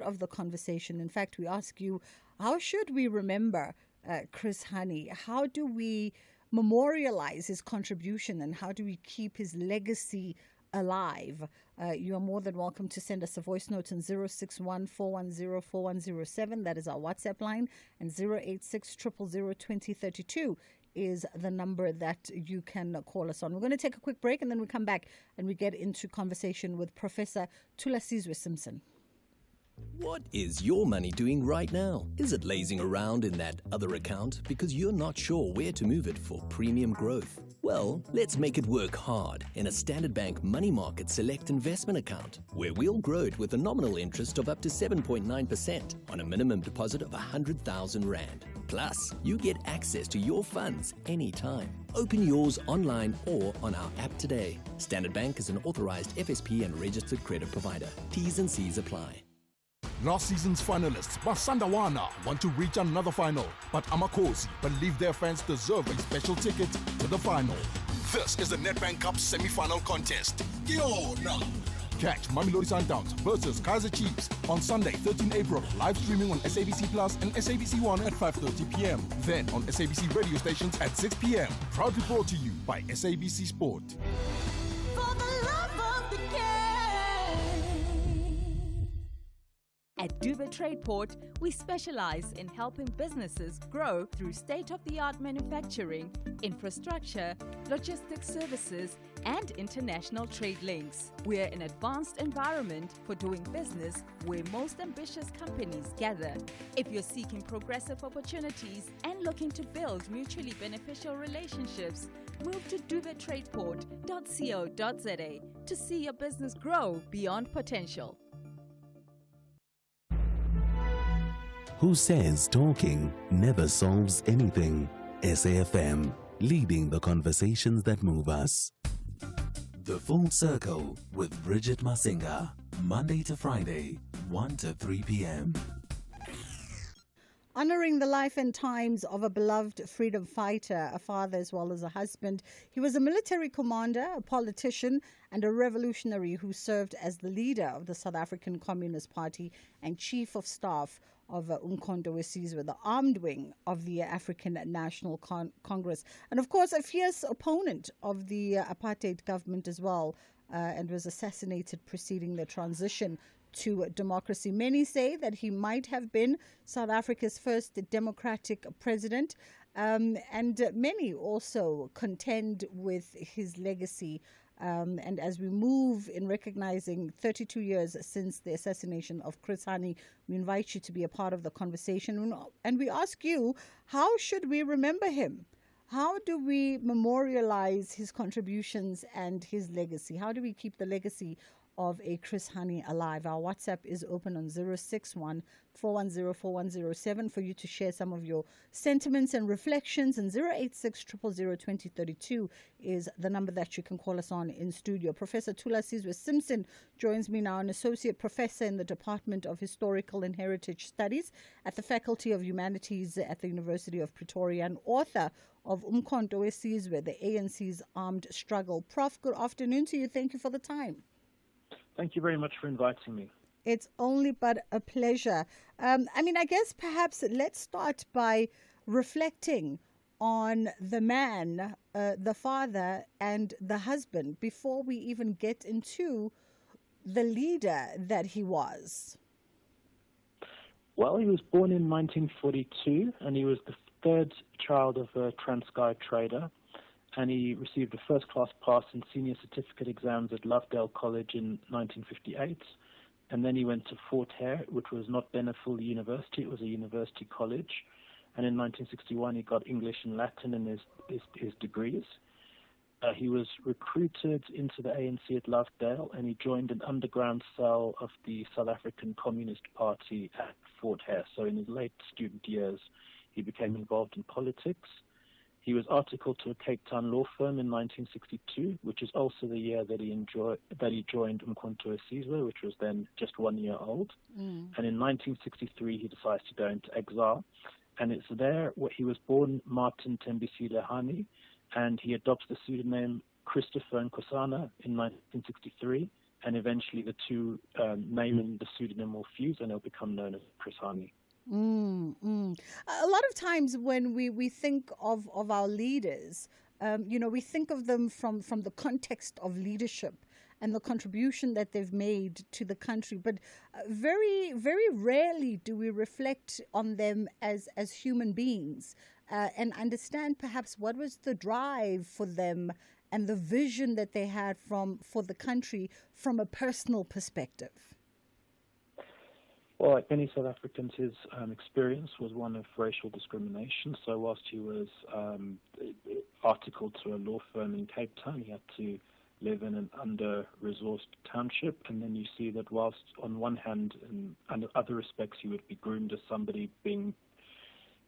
of the conversation. In fact, we ask you, how should we remember Chris Hani? How do we memorialize his contribution, and how do we keep his legacy alive? You are more than welcome to send us a voice note on 061-410-4107. That is our WhatsApp line. And 086-000-2032 is the number that you can call us on. We're going to take a quick break, and then we come back and we get into conversation with Professor Thulasizwe Simpson. What is your money doing right now? Is it lazing around in that other account because you're not sure where to move it for premium growth? Well, let's make it work hard in a Standard Bank Money Market Select Investment Account, where we'll grow it with a nominal interest of up to 7.9% on a minimum deposit of 100,000 Rand. Plus, you get access to your funds anytime. Open yours online or on our app today. Standard Bank is an authorized FSP and registered credit provider. T's and C's apply. Last season's finalists, Basandawana, want to reach another final, but Amakosi believe their fans deserve a special ticket to the final. This is the Nedbank Cup semi-final contest. Yona! Catch Mamelodi Sundowns versus Kaizer Chiefs on Sunday, 13 April, live streaming on SABC Plus and SABC One at 5:30 p.m. Then on SABC radio stations at 6 p.m. Proudly brought to you by SABC Sport. For the love of the game. At Dubai Trade Port, we specialize in helping businesses grow through state-of-the-art manufacturing, infrastructure, logistics services, and international trade links. We're an advanced environment for doing business where most ambitious companies gather. If you're seeking progressive opportunities and looking to build mutually beneficial relationships, move to dubaiTradePort.co.za to see your business grow beyond potential. Who says talking never solves anything? SAFM, leading the conversations that move us. The Full Circle with Bridget Masinga, Monday to Friday, 1 to 3 p.m. Honoring the life and times of a beloved freedom fighter, a father as well as a husband. He was a military commander, a politician, and a revolutionary who served as the leader of the South African Communist Party and chief of staff of Umkhonto weSizwe, the armed wing of the African National Congress. And of course, a fierce opponent of the apartheid government as well, and was assassinated preceding the transition to democracy. Many say that he might have been South Africa's first democratic president, and many also contend with his legacy. And as we move in recognizing 32 years since the assassination of Chris Hani, we invite you to be a part of the conversation. And we ask you, how should we remember him? How do we memorialize his contributions and his legacy? How do we keep the legacy of a Chris Hani alive? Our WhatsApp is open on 061-410-4107 for you to share some of your sentiments and reflections, and 086-000-2032 is the number that you can call us on in studio. Professor Thulasizwe Simpson joins me now, an associate professor in the Department of Historical and Heritage Studies at the Faculty of Humanities at the University of Pretoria, and author of Umkhonto weSizwe, the ANC's Armed Struggle. Prof, good afternoon to you. Thank you for the time. Thank you very much for inviting me. It's only but a pleasure. I guess perhaps let's start by reflecting on the man, the father, and the husband before we even get into the leader that he was. Well, he was born in 1942, and he was the third child of a Transkei trader. And he received a first-class pass in senior certificate exams at Lovedale College in 1958. And then he went to Fort Hare, which was not then a full university, it was a university college. And in 1961, he got English and Latin in his degrees. He was recruited into the ANC at Lovedale, and he joined an underground cell of the South African Communist Party at Fort Hare. So in his late student years, he became involved in politics. He was articled to a Cape Town law firm in 1962, which is also the year that he joined Umkhonto weSizwe, which was then just 1 year old. And in 1963, he decides to go into exile. And it's there where he was born Martin Tembisile Hani, and he adopts the pseudonym Christopher Nkosana in 1963. and eventually the two name and the pseudonym will fuse, and he'll become known as Chris Hani. A lot of times when we think of our leaders, we think of them from the context of leadership and the contribution that they've made to the country. But very, very rarely do we reflect on them as human beings and understand perhaps what was the drive for them and the vision that they had for the country from a personal perspective. Well, like many South Africans, his experience was one of racial discrimination. So whilst he was articled to a law firm in Cape Town, he had to live in an under-resourced township. And then you see that whilst on one hand, in other respects, he would be groomed as somebody being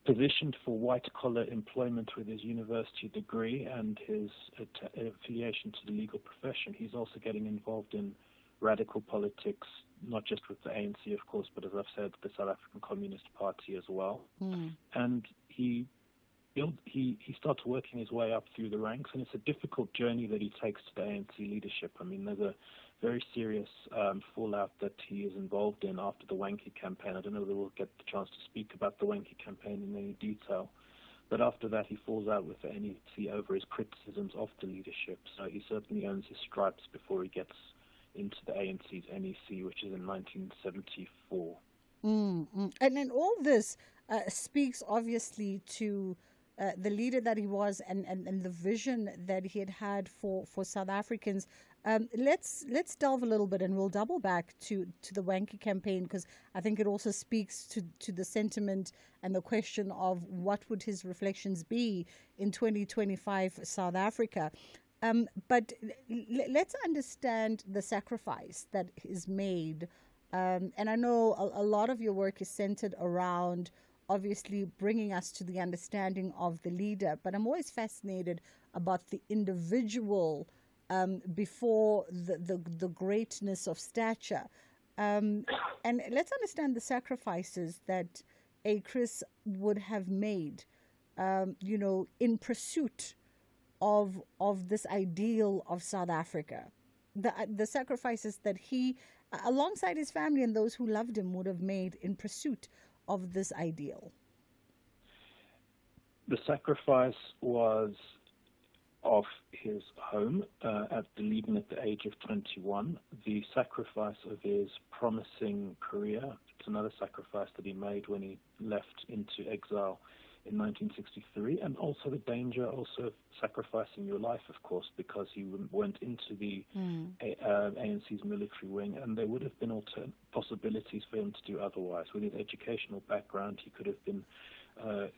positioned for white-collar employment with his university degree and his affiliation to the legal profession, he's also getting involved in radical politics, not just with the ANC, of course, but as I've said, the South African Communist Party as well. And he starts working his way up through the ranks, and it's a difficult journey that he takes to the ANC leadership. I mean, there's a very serious fallout that he is involved in after the Wankie campaign. I don't know whether we'll get the chance to speak about the Wankie campaign in any detail, but after that he falls out with the ANC over his criticisms of the leadership. So he certainly earns his stripes before he gets into the ANC's NEC, which is in 1974. And then all this speaks obviously to the leader that he was and the vision that he had for South Africans. Let's delve a little bit, and we'll double back to the Wankie campaign, because I think it also speaks to the sentiment and the question of what would his reflections be in 2025 South Africa. But let's understand the sacrifice that is made. And I know a lot of your work is centered around obviously bringing us to the understanding of the leader. But I'm always fascinated about the individual before the greatness of stature. And let's understand the sacrifices that a Chris would have made, in pursuit of this ideal of South Africa, the sacrifices that he, alongside his family and those who loved him, would have made in pursuit of this ideal. The sacrifice was of his home at Dunedin at the age of 21, the sacrifice of his promising career. It's another sacrifice that he made when he left into exile in 1963, and also the danger also of sacrificing your life, of course, because he went into the ANC's military wing, and there would have been possibilities for him to do otherwise. With his educational background, he could have been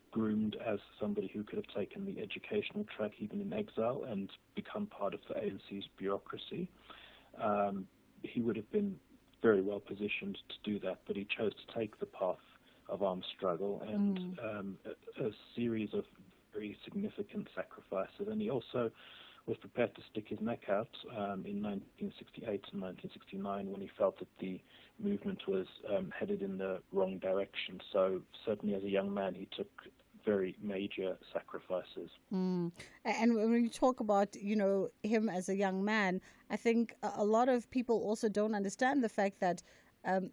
groomed as somebody who could have taken the educational track even in exile and become part of the ANC's bureaucracy. He would have been very well positioned to do that, but he chose to take the path of armed struggle and a series of very significant sacrifices. And he also was prepared to stick his neck out in 1968 and 1969 when he felt that the movement was headed in the wrong direction. So certainly as a young man, he took very major sacrifices. And when you talk about, him as a young man, I think a lot of people also don't understand the fact that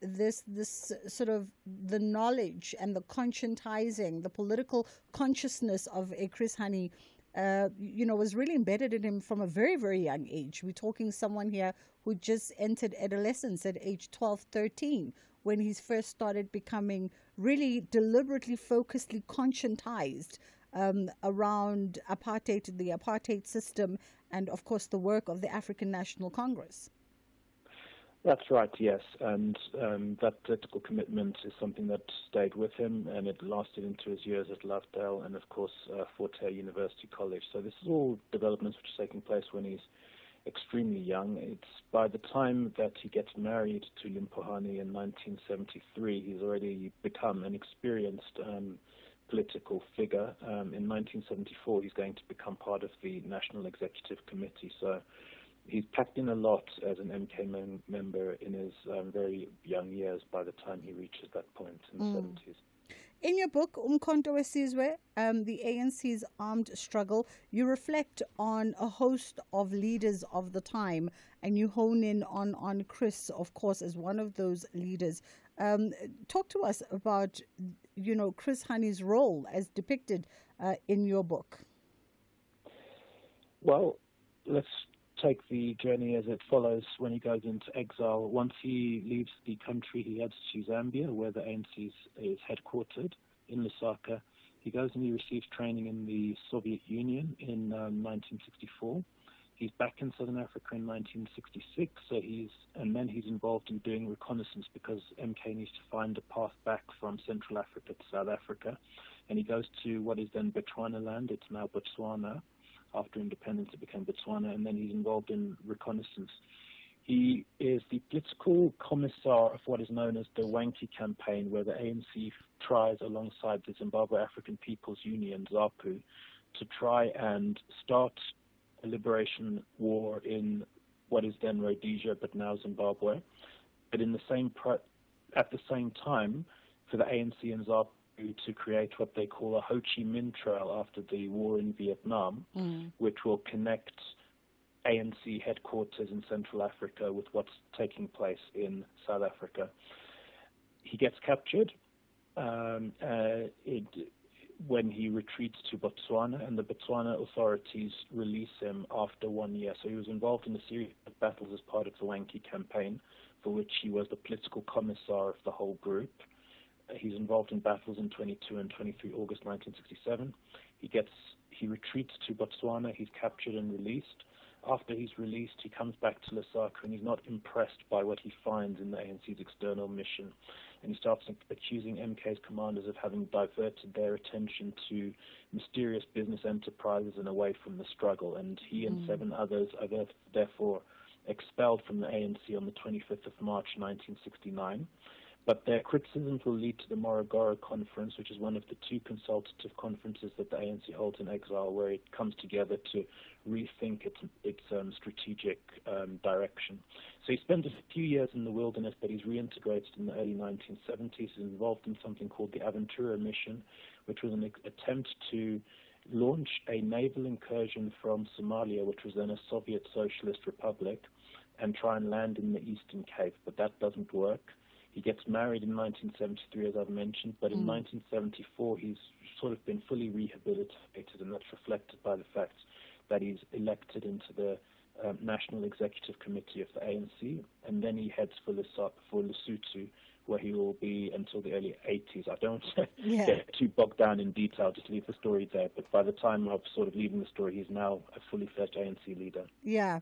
this sort of the knowledge and the conscientizing, the political consciousness of a Chris Hani, was really embedded in him from a very, very young age. We're talking someone here who just entered adolescence at age 12, 13, when he first started becoming really deliberately, focusedly conscientized around apartheid, the apartheid system, and of course the work of the African National Congress. That's right, yes, and that political commitment is something that stayed with him, and it lasted into his years at Lovedale and, of course, Fort Hare University College. So this is all developments which are taking place when he's extremely young. It's by the time that he gets married to Limpohani in 1973, he's already become an experienced political figure. In 1974, he's going to become part of the National Executive Committee. So he's packed in a lot as an MK member in his very young years by the time he reaches that point in the 70s. In your book, Umkhonto Wesizwe, the ANC's armed struggle, you reflect on a host of leaders of the time, and you hone in on Chris, of course, as one of those leaders. Talk to us about, Chris Hani's role as depicted in your book. Well, let's take the journey as it follows when he goes into exile. Once he leaves the country, he heads to Zambia, where the ANC is headquartered in Lusaka. He goes and he receives training in the Soviet Union in 1964. He's back in Southern Africa in 1966, then he's involved in doing reconnaissance because MK needs to find a path back from Central Africa to South Africa. And he goes to what is then Botswana land. It's now Botswana. After independence, it became Botswana, and then he's involved in reconnaissance. He is the political commissar of what is known as the Wankie campaign, where the ANC tries, alongside the Zimbabwe African People's Union, ZAPU, to try and start a liberation war in what is then Rhodesia, but now Zimbabwe. But at the same time, for the ANC and ZAPU to create what they call a Ho Chi Minh Trail after the war in Vietnam, which will connect ANC headquarters in Central Africa with what's taking place in South Africa. He gets captured when he retreats to Botswana, and the Botswana authorities release him after 1 year. So he was involved in a series of battles as part of the Wankie campaign, for which he was the political commissar of the whole group. He's involved in battles in 22 and 23 August 1967. He retreats to Botswana. He's captured and released. After he's released, he comes back to Lusaka, and he's not impressed by what he finds in the ANC's external mission. And he starts accusing MK's commanders of having diverted their attention to mysterious business enterprises and away from the struggle. And he and 7 others are therefore expelled from the ANC on the 25th of March 1969. But their criticisms will lead to the Morogoro Conference, which is one of the 2 consultative conferences that the ANC holds in exile, where it comes together to rethink its strategic direction. So he spent a few years in the wilderness, but he's reintegrated in the early 1970s. He's involved in something called the Aventura Mission, which was an attempt to launch a naval incursion from Somalia, which was then a Soviet Socialist Republic, and try and land in the Eastern Cape. But that doesn't work. He gets married in 1973, as I've mentioned, but in 1974 he's sort of been fully rehabilitated, and that's reflected by the fact that he's elected into the National Executive Committee of the ANC, and then he heads for Lesotho, where he will be until the early 80s. I don't get too bogged down in detail, just leave the story there. But by the time of sort of leaving the story, he's now a fully fledged ANC leader. Yeah.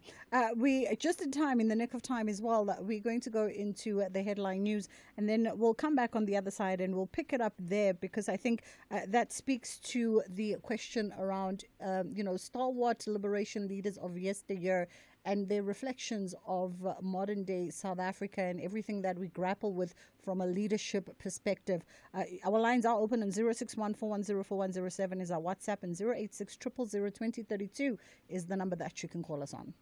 We just in time, in the nick of time as well, we're going to go into the headline news, and then we'll come back on the other side and we'll pick it up there, because I think that speaks to the question around, stalwart liberation leaders of yesteryear and their reflections of modern day South Africa and everything that we grapple with from a leadership perspective. Our lines are open, and 061-410-4107 is our WhatsApp, and 086-000-2032 is the number that you can call us on.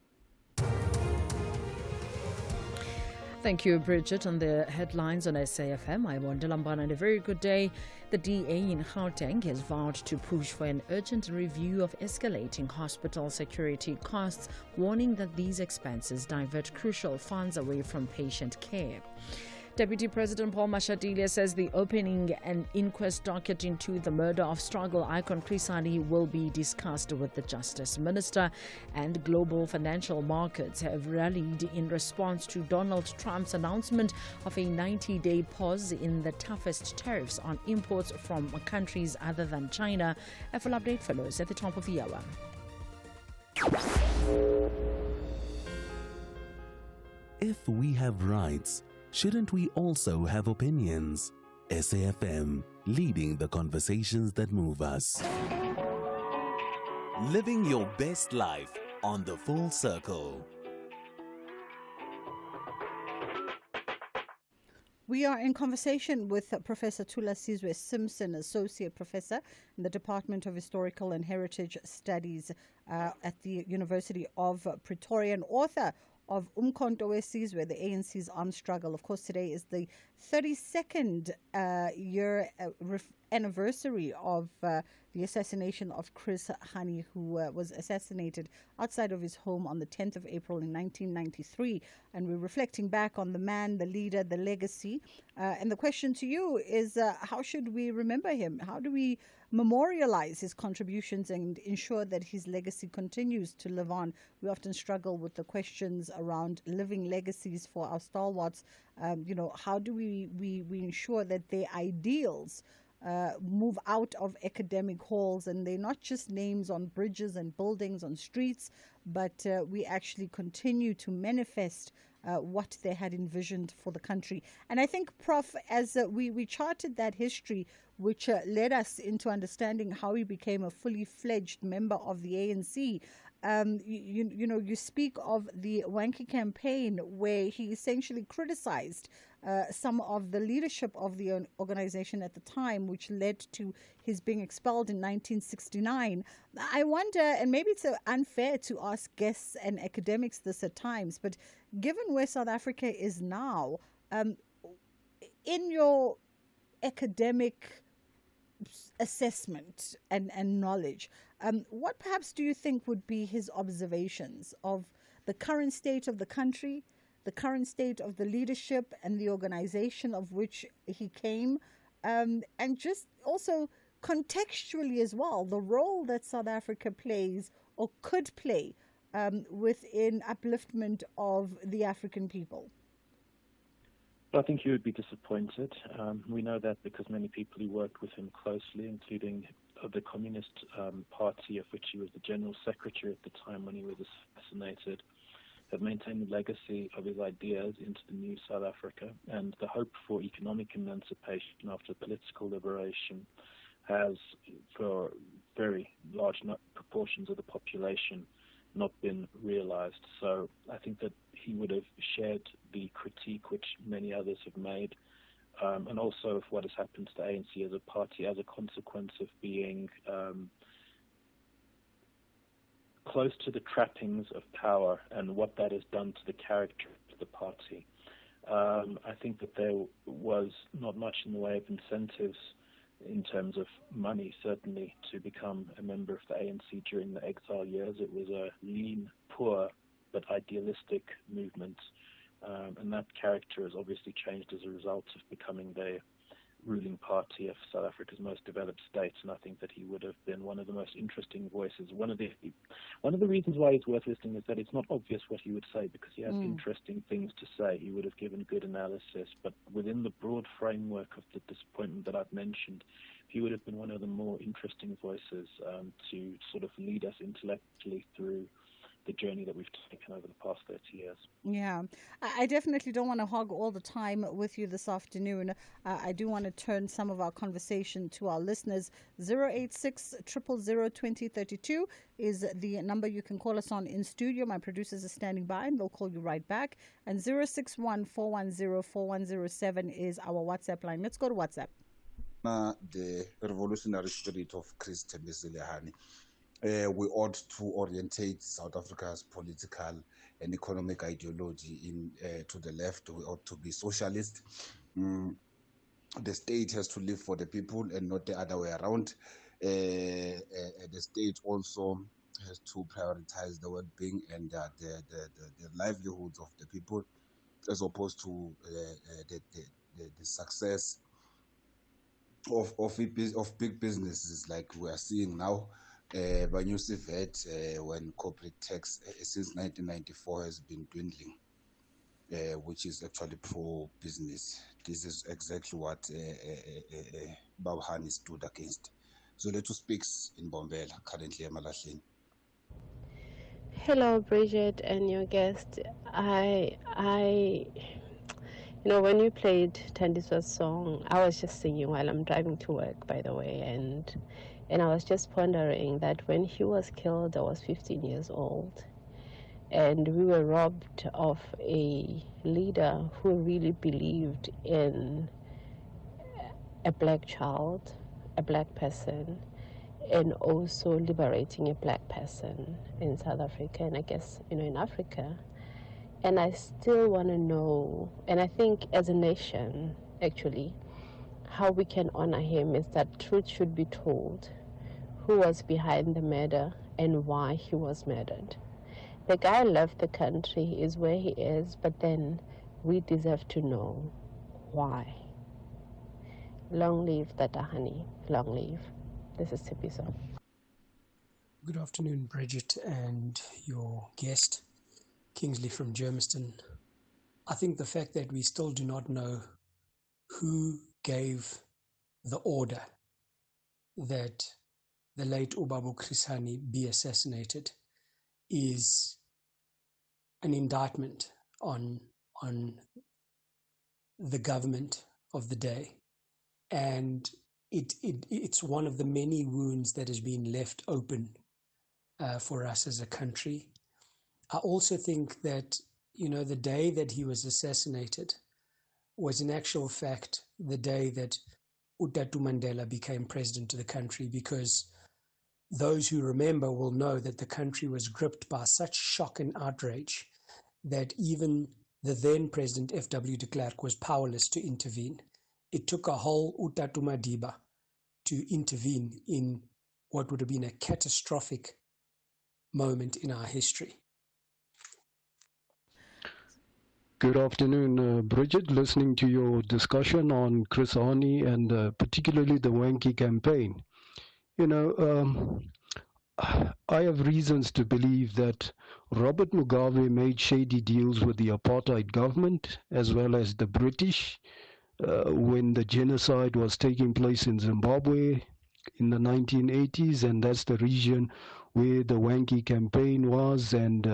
Thank you, Bridget. On the headlines on SAFM, I'm Wanda Lambana, and a very good day. The DA in Gauteng has vowed to push for an urgent review of escalating hospital security costs, warning that these expenses divert crucial funds away from patient care. Deputy President Paul Mashatile says the opening an inquest docket into the murder of struggle icon Chris Hani will be discussed with the Justice Minister, and global financial markets have rallied in response to Donald Trump's announcement of a 90-day pause in the toughest tariffs on imports from countries other than China. A full update follows at the top of the hour. If we have rights, shouldn't we also have opinions? SAFM, leading the conversations that move us. Living your best life on The Full Circle. We are in conversation with Professor Tula Sizwe Simpson, Associate Professor in the Department of Historical and Heritage Studies at the University of Pretoria, and author of Umkhonto weSizwe, the ANC's armed struggle. Of course, today is the 32nd year anniversary of the assassination of Chris Hani, who was assassinated outside of his home on the 10th of April in 1993. And we're reflecting back on the man, the leader, the legacy. And the question to you is, how should we remember him? How do we memorialize his contributions and ensure that his legacy continues to live on? We often struggle with the questions around living legacies for our stalwarts. How do we ensure that their ideals move out of academic halls and they're not just names on bridges and buildings, on streets, but we actually continue to manifest what they had envisioned for the country. And I think, Prof, as we charted that history, which led us into understanding how he became a fully fledged member of the ANC, you speak of the Wankie campaign, where he essentially criticized some of the leadership of the organization at the time, which led to his being expelled in 1969. I wonder, and maybe it's unfair to ask guests and academics this at times, but given where South Africa is now, in your academic assessment and knowledge, what perhaps do you think would be his observations of the current state of the country, the current state of the leadership and the organization of which he came, and just also contextually as well, the role that South Africa plays or could play within upliftment of the African people? I think you would be disappointed. We know that because many people who worked with him closely, including the Communist Party, of which he was the General Secretary at the time when he was assassinated, have maintained the legacy of his ideas into the new South Africa. And the hope for economic emancipation after political liberation has, for very large proportions of the population, not been realized. So I think that he would have shared the critique which many others have made, and also of what has happened to the ANC as a party as a consequence of being close to the trappings of power and what that has done to the character of the party. I think that there was not much in the way of incentives in terms of money, certainly, to become a member of the ANC during the exile years. It was a lean, poor, but idealistic movement. And that character has obviously changed as a result of becoming the ruling party of South Africa's most developed state. And I think that he would have been one of the most interesting voices. One of the reasons why he's worth listening is that it's not obvious what he would say, because he has interesting things to say. He would have given good analysis, but within the broad framework of the disappointment that I've mentioned, he would have been one of the more interesting voices to sort of lead us intellectually through the journey that we've taken over the past 30 years. Yeah, I definitely don't want to hog all the time with you this afternoon. I do want to turn some of our conversation to our listeners. 086 000 2032 is the number you can call us on in studio. My producers are standing by and they'll call you right back. And 061 410 4107 is our WhatsApp line. Let's go to WhatsApp. The revolutionary spirit of Chris Hani. We ought to orientate South Africa's political and economic ideology to the left. We ought to be socialist. The state has to live for the people and not the other way around. The state also has to prioritize the well-being and the livelihoods of the people, as opposed to the success of big businesses like we are seeing now. Banyusi VAT, when corporate tax since 1994 has been dwindling, which is actually pro-business. This is exactly what Babhani stood against. So let us speak in Bombela, currently Emalahleni. Hello, Bridget and your guest. When you played Tandiswa's song, I was just singing while I'm driving to work, by the way, and I was just pondering that when he was killed, I was 15 years old. and we were robbed of a leader who really believed in a black child, a black person, and also liberating a black person in South Africa, and I guess, in Africa. And I still want to know, and I think as a nation, actually, how we can honor him is that truth should be told. Who was behind the murder and why he was murdered. The guy left the country, is where he is, but then we deserve to know why. Long live Tata Honey, long live. This is Tipiso. Good afternoon, Bridget, and your guest, Kingsley from Germiston. I think the fact that we still do not know who gave the order that the late Ubaba Krisani be assassinated is an indictment on the government of the day. And it's one of the many wounds that has been left open for us as a country. I also think that, the day that he was assassinated was in actual fact the day that Utatu Mandela became president of the country, because those who remember will know that the country was gripped by such shock and outrage that even the then President F.W. de Klerk was powerless to intervene. It took a whole Utatu Madiba to intervene in what would have been a catastrophic moment in our history. Good afternoon, Bridget. Listening to your discussion on Chris Hani and particularly the Wanky campaign. I have reasons to believe that Robert Mugabe made shady deals with the apartheid government as well as the British when the genocide was taking place in Zimbabwe in the 1980s, and that's the region where the Wanky campaign was, and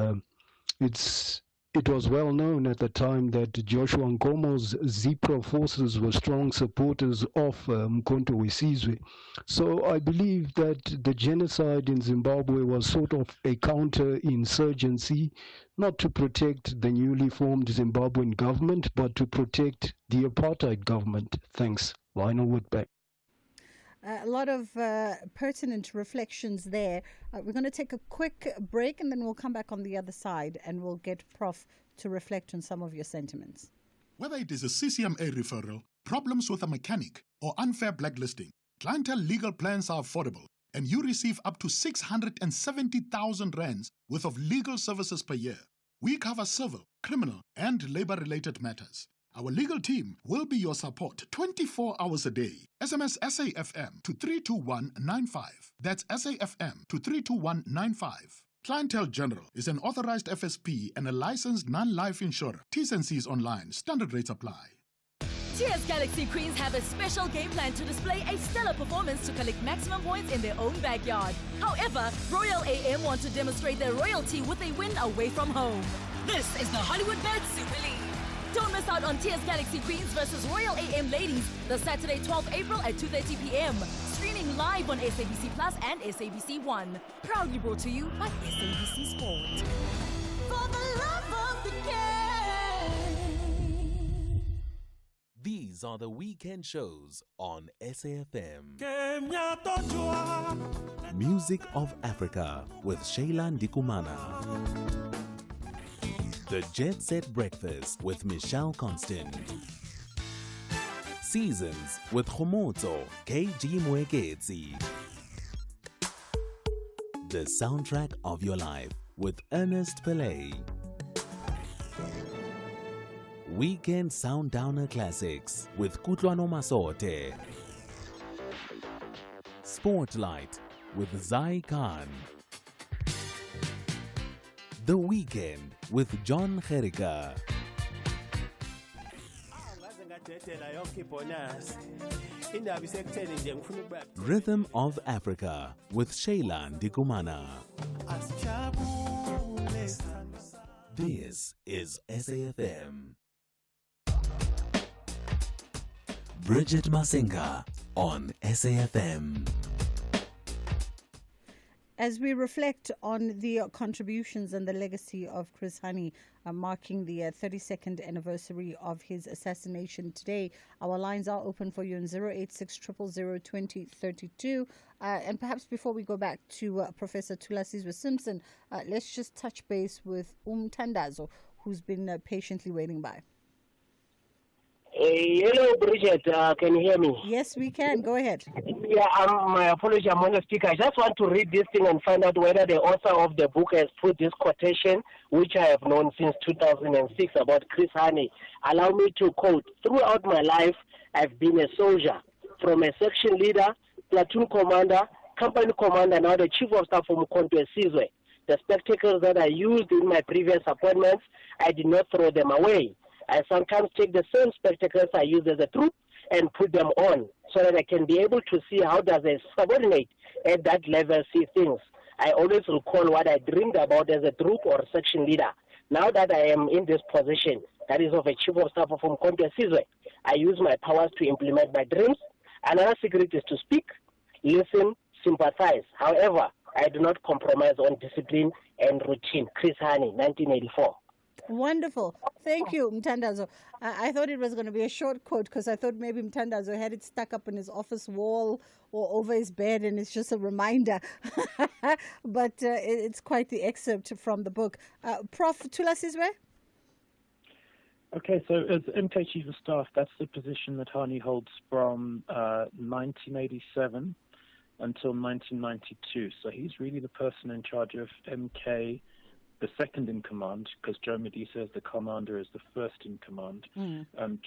it was well known at the time that Joshua Nkomo's ZIPRO forces were strong supporters of Mkhonto Wesizwe. So I believe that the genocide in Zimbabwe was sort of a counter-insurgency, not to protect the newly formed Zimbabwean government, but to protect the apartheid government. Thanks. Lionel Woodback. A lot of pertinent reflections there. We're going to take a quick break and then we'll come back on the other side and we'll get Prof to reflect on some of your sentiments. Whether it is a CCMA referral, problems with a mechanic, or unfair blacklisting, Clientele legal plans are affordable and you receive up to 670,000 rands worth of legal services per year. We cover civil, criminal, and labor-related matters. Our legal team will be your support 24 hours a day. SMS SAFM to 32195. That's SAFM to 32195. Clientele General is an authorized FSP and a licensed non-life insurer. T's and C's online. Standard rates apply. TS Galaxy Queens have a special game plan to display a stellar performance to collect maximum points in their own backyard. However, Royal AM want to demonstrate their royalty with a win away from home. This is the Hollywood Bet Super League. Don't miss out on TS Galaxy Queens versus Royal AM Ladies this Saturday, 12 April at 2:30 p.m. Streaming live on SABC Plus and SABC One. Proudly brought to you by SABC Sport. For the love of the game. These are the weekend shows on SAFM. Music of Africa with Shayla Ndikumana. The Jet Set Breakfast with Michelle Constant. Seasons with Khomotso KG Mweketsi. The Soundtrack of Your Life with Ernest Pillay. Weekend Soundowner Classics with Kutlwano Masote. Spotlight with Zai Khan. The Weekend with John Gerika. Rhythm of Africa with Shayla Ndikumana. This is SAFM. Bridget Masinga on SAFM. As we reflect on the contributions and the legacy of Chris Hani, marking the 32nd anniversary of his assassination today, our lines are open for you on 086 000 2032. And perhaps before we go back to Professor Thulasizwe Simpson, let's just touch base with Mthandazo, who's been patiently waiting by. Hello, Bridget. Can you hear me? Yes, we can. Go ahead. Yeah, my apology. I'm on the speaker. I just want to read this thing and find out whether the author of the book has put this quotation, which I have known since 2006, about Chris Hani. Allow me to quote, "Throughout my life, I've been a soldier, from a section leader, platoon commander, company commander, now the chief of staff from Mkhonto Sizwe. The spectacles that I used in my previous appointments, I did not throw them away. I sometimes take the same spectacles I use as a troop and put them on so that I can be able to see how does a subordinate at that level see things. I always recall what I dreamed about as a troop or section leader. Now that I am in this position, that is of a chief of staff from Mkhonto Sizwe, I use my powers to implement my dreams. Another secret is to speak, listen, sympathize. However, I do not compromise on discipline and routine." Chris Hani, 1984. Wonderful. Thank you, Mthandazo. I thought it was going to be a short quote because I thought maybe Mthandazo had it stuck up on his office wall or over his bed and it's just a reminder. But it's quite the excerpt from the book. Prof. Thulasizwe? Okay, so as MK Chief of Staff, that's the position that Hani holds from 1987 until 1992. So he's really the person in charge of MK, the second in command, because Joe Medisa as the commander is the first in command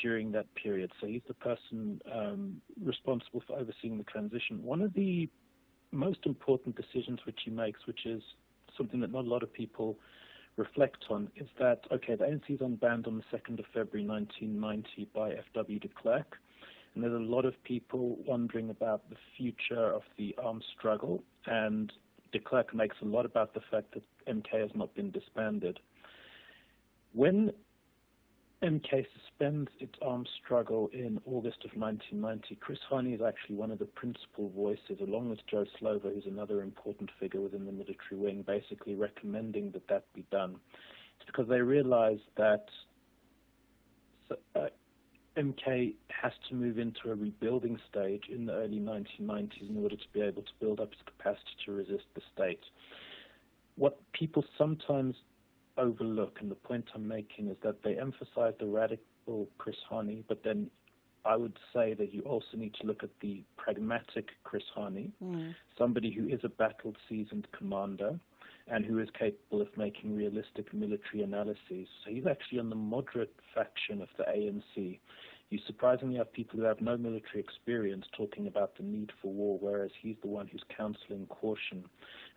during that period. So he's the person responsible for overseeing the transition. One of the most important decisions which he makes, which is something that not a lot of people reflect on, is that, okay, the ANC is unbanned on the 2nd of February 1990 by F.W. de Klerk, and there's a lot of people wondering about the future of the armed struggle, and de Klerk makes a lot about the fact that MK has not been disbanded. When MK suspends its armed struggle in August of 1990, Chris Hani is actually one of the principal voices, along with Joe Slovo, who's another important figure within the military wing, basically recommending that that be done. It's because they realize that MK has to move into a rebuilding stage in the early 1990s in order to be able to build up its capacity to resist the state. What people sometimes overlook, and the point I'm making, is that they emphasize the radical Chris Hani, but then I would say that you also need to look at the pragmatic Chris Hani, somebody who is a battled, seasoned commander and who is capable of making realistic military analyses. So he's actually on the moderate faction of the ANC. You surprisingly have people who have no military experience talking about the need for war, whereas he's the one who's counseling caution.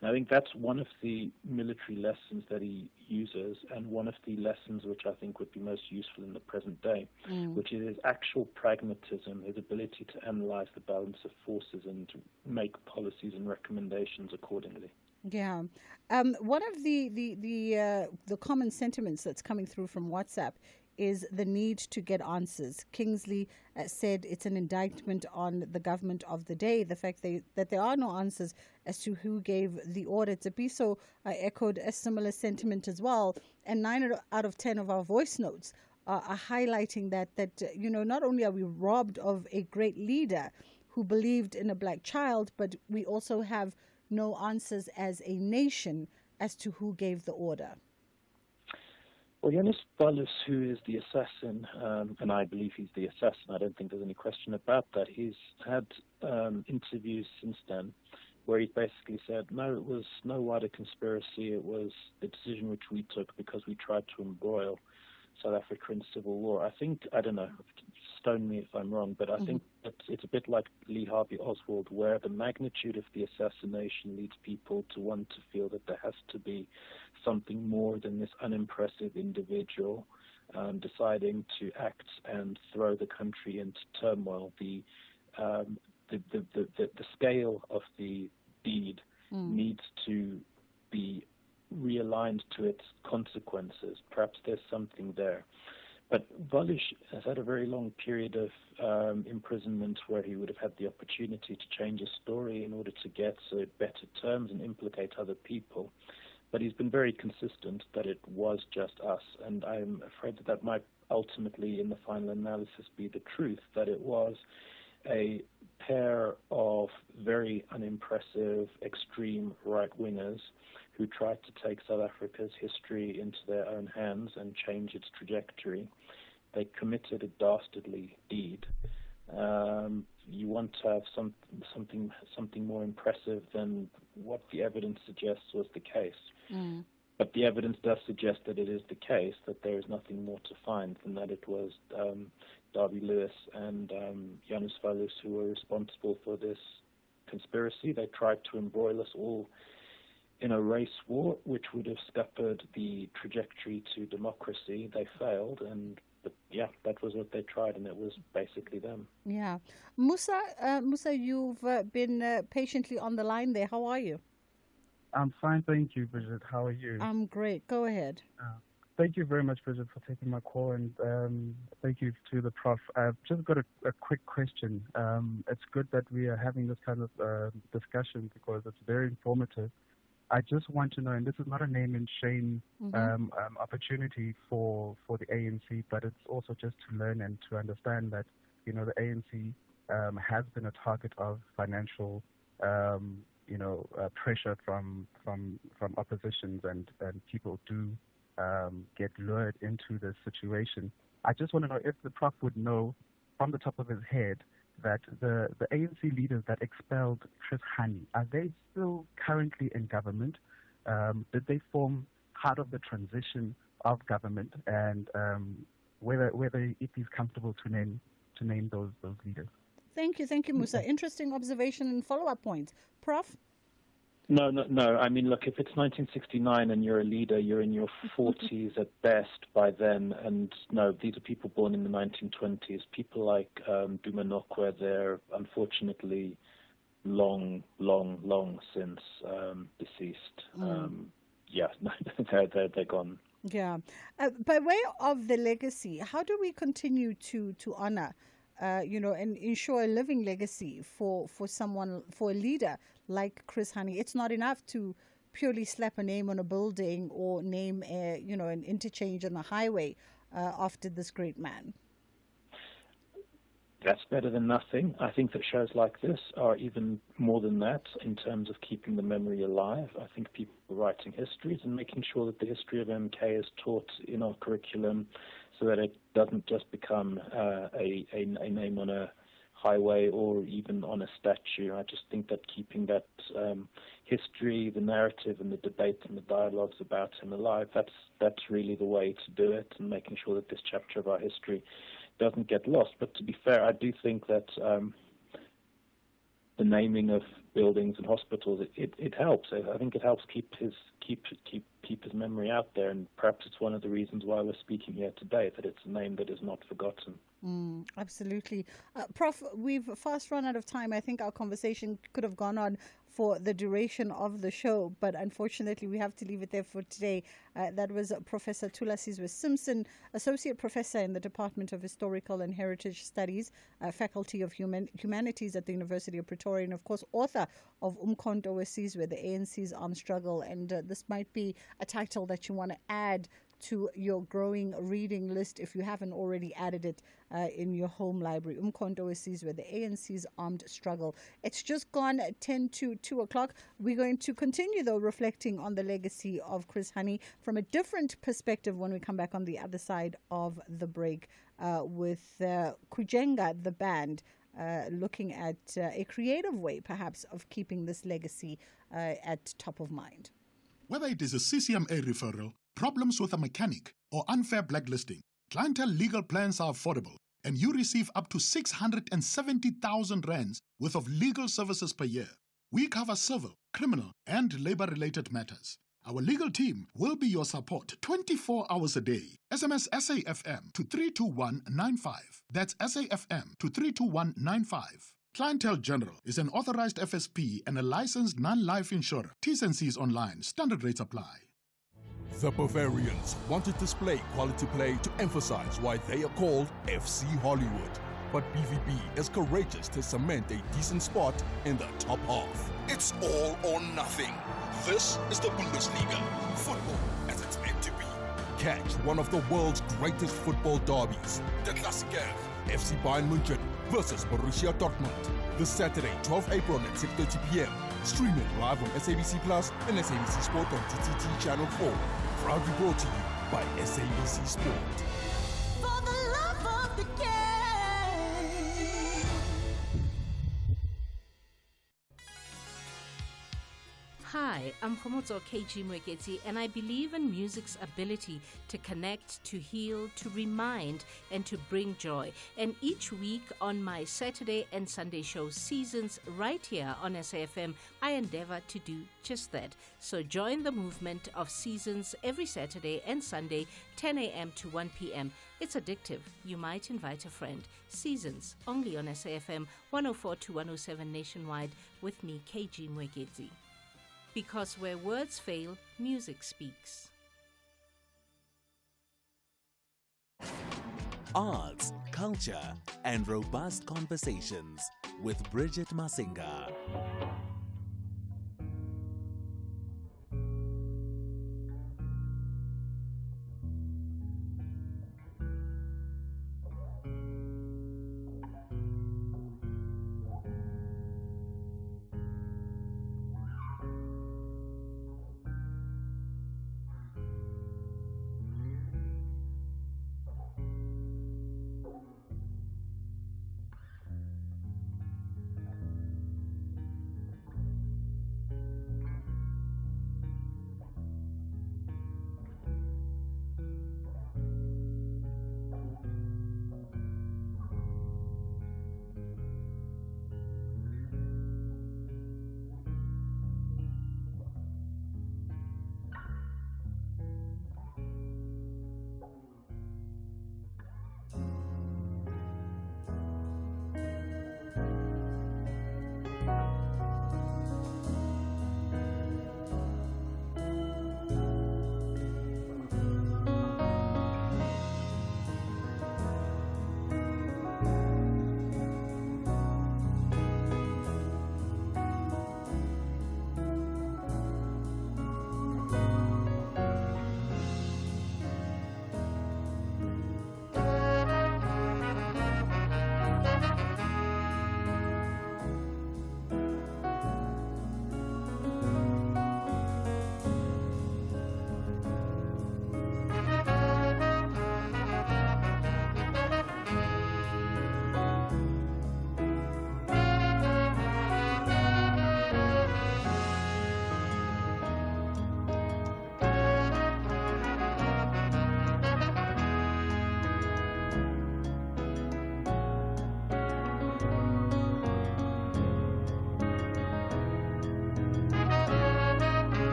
And I think that's one of the military lessons that he uses, and one of the lessons which I think would be most useful in the present day, which is his actual pragmatism, his ability to analyze the balance of forces and to make policies and recommendations accordingly. Yeah. One of the common sentiments that's coming through from WhatsApp is the need to get answers. Kingsley said it's an indictment on the government of the day, the fact that there are no answers as to who gave the order. Tsepiso echoed a similar sentiment as well, and 9 out of 10 of our voice notes are highlighting that not only are we robbed of a great leader who believed in a black child, but we also have no answers as a nation as to who gave the order. Well, Yanis Balus, who is the assassin, and I believe he's the assassin, I don't think there's any question about that. He's had interviews since then where he basically said, no, it was no wider conspiracy. It was the decision which we took because we tried to embroil South Africa in civil war. I think, I don't know, stone me if I'm wrong, but I think that it's a bit like Lee Harvey Oswald, where the magnitude of the assassination leads people to want to feel that there has to be something more than this unimpressive individual deciding to act and throw the country into turmoil. The scale of the deed needs to be realigned to its consequences. Perhaps there's something there. But Walish has had a very long period of imprisonment where he would have had the opportunity to change his story in order to get better terms and implicate other people. But he's been very consistent that it was just us, and I'm afraid that might ultimately, in the final analysis, be the truth, that it was a pair of very unimpressive extreme right-wingers who tried to take South Africa's history into their own hands and change its trajectory. They committed a dastardly deed. You want to have something more impressive than what the evidence suggests was the case. Mm. But the evidence does suggest that it is the case, that there is nothing more to find than that it was Darby Lewis and Janus Valus who were responsible for this conspiracy. They tried to embroil us all in a race war, which would have scuppered the trajectory to democracy. They failed, and that was what they tried, and it was basically them. Yeah. Musa, you've been patiently on the line there. How are you? I'm fine, thank you, Bridget. How are you? I'm great. Go ahead. Thank you very much, Bridget, for taking my call, and thank you to the Prof. I've just got a quick question. It's good that we are having this kind of discussion because it's very informative. I just want to know, and this is not a name and shame opportunity for the ANC, but it's also just to learn and to understand that, the ANC has been a target of financial pressure from oppositions, and people do get lured into this situation. I just want to know if the Prof would know from the top of his head that the ANC leaders that expelled Chris Hani, are they still currently in government? Did they form part of the transition of government? And whether if he's comfortable to name those leaders. Thank you, Musa. Interesting observation and follow-up points. Prof? No. I mean, look, if it's 1969 and you're a leader, you're in your 40s at best by then. And no, these are people born in the 1920s. People like Duma Nokwe, they're unfortunately long since deceased. They're gone. Yeah. By way of the legacy, how do we continue to honor and ensure a living legacy for a leader like Chris Hani? It's not enough to purely slap a name on a building or name an interchange on a highway after this great man. That's better than nothing. I think that shows like this are even more than that in terms of keeping the memory alive. I think people writing histories and making sure that the history of MK is taught in our curriculum so that it doesn't just become a name on a highway or even on a statue. I just think that keeping that history, the narrative and the debate and the dialogues about him alive, that's really the way to do it, and making sure that this chapter of our history doesn't get lost. But to be fair, I do think that the naming of buildings and hospitals, it helps. I think it helps keep his memory out there, and perhaps it's one of the reasons why we're speaking here today, that it's a name that is not forgotten. Absolutely. Prof, we've fast run out of time. I think our conversation could have gone on for the duration of the show, but unfortunately we have to leave it there for today. That was Professor Thulasizwe Simpson, Associate Professor in the Department of Historical and Heritage Studies, Faculty of Humanities at the University of Pretoria, and of course author of Umkhonto weSizwe, the ANC's Armed Struggle. And this might be a title that you want to add to your growing reading list if you haven't already added it in your home library. Umkhonto weSizwe, the ANC's Armed Struggle. It's just gone 10 to 2 o'clock. We're going to continue, though, reflecting on the legacy of Chris Hani from a different perspective when we come back on the other side of the break with Kujenga, the band, looking at a creative way, perhaps, of keeping this legacy at top of mind. Whether it is a CCMA referral, problems with a mechanic, or unfair blacklisting, Clientele legal plans are affordable, and you receive up to 670,000 rands worth of legal services per year. We cover civil, criminal, and labor-related matters. Our legal team will be your support 24 hours a day. SMS SAFM to 32195. That's SAFM to 32195. Clientele General is an authorized FSP and a licensed non-life insurer. T's and C's online. Standard rates apply. The Bavarians want to display quality play to emphasize why they are called FC Hollywood. But BVB is courageous to cement a decent spot in the top half. It's all or nothing. This is the Bundesliga. Football as it's meant to be. Catch one of the world's greatest football derbies. The Klassiker, FC Bayern München versus Borussia Dortmund. This Saturday, 12 April at 6:30 p.m. Streaming live on SABC Plus and SABC Sport on TTT Channel 4. Proudly brought to you by SABC Sport. For the love of the game. Hi, I'm Khomotso KG Mweketi, and I believe in music's ability to connect, to heal, to remind, and to bring joy. And each week on my Saturday and Sunday show Seasons right here on SAFM, I endeavor to do just that. So join the movement of Seasons every Saturday and Sunday, 10 a.m. to 1 p.m. It's addictive. You might invite a friend. Seasons, only on SAFM 104 to 107 nationwide with me, KG Mweketi. Because where words fail, music speaks. Arts, culture, and robust conversations with Bridget Masinga.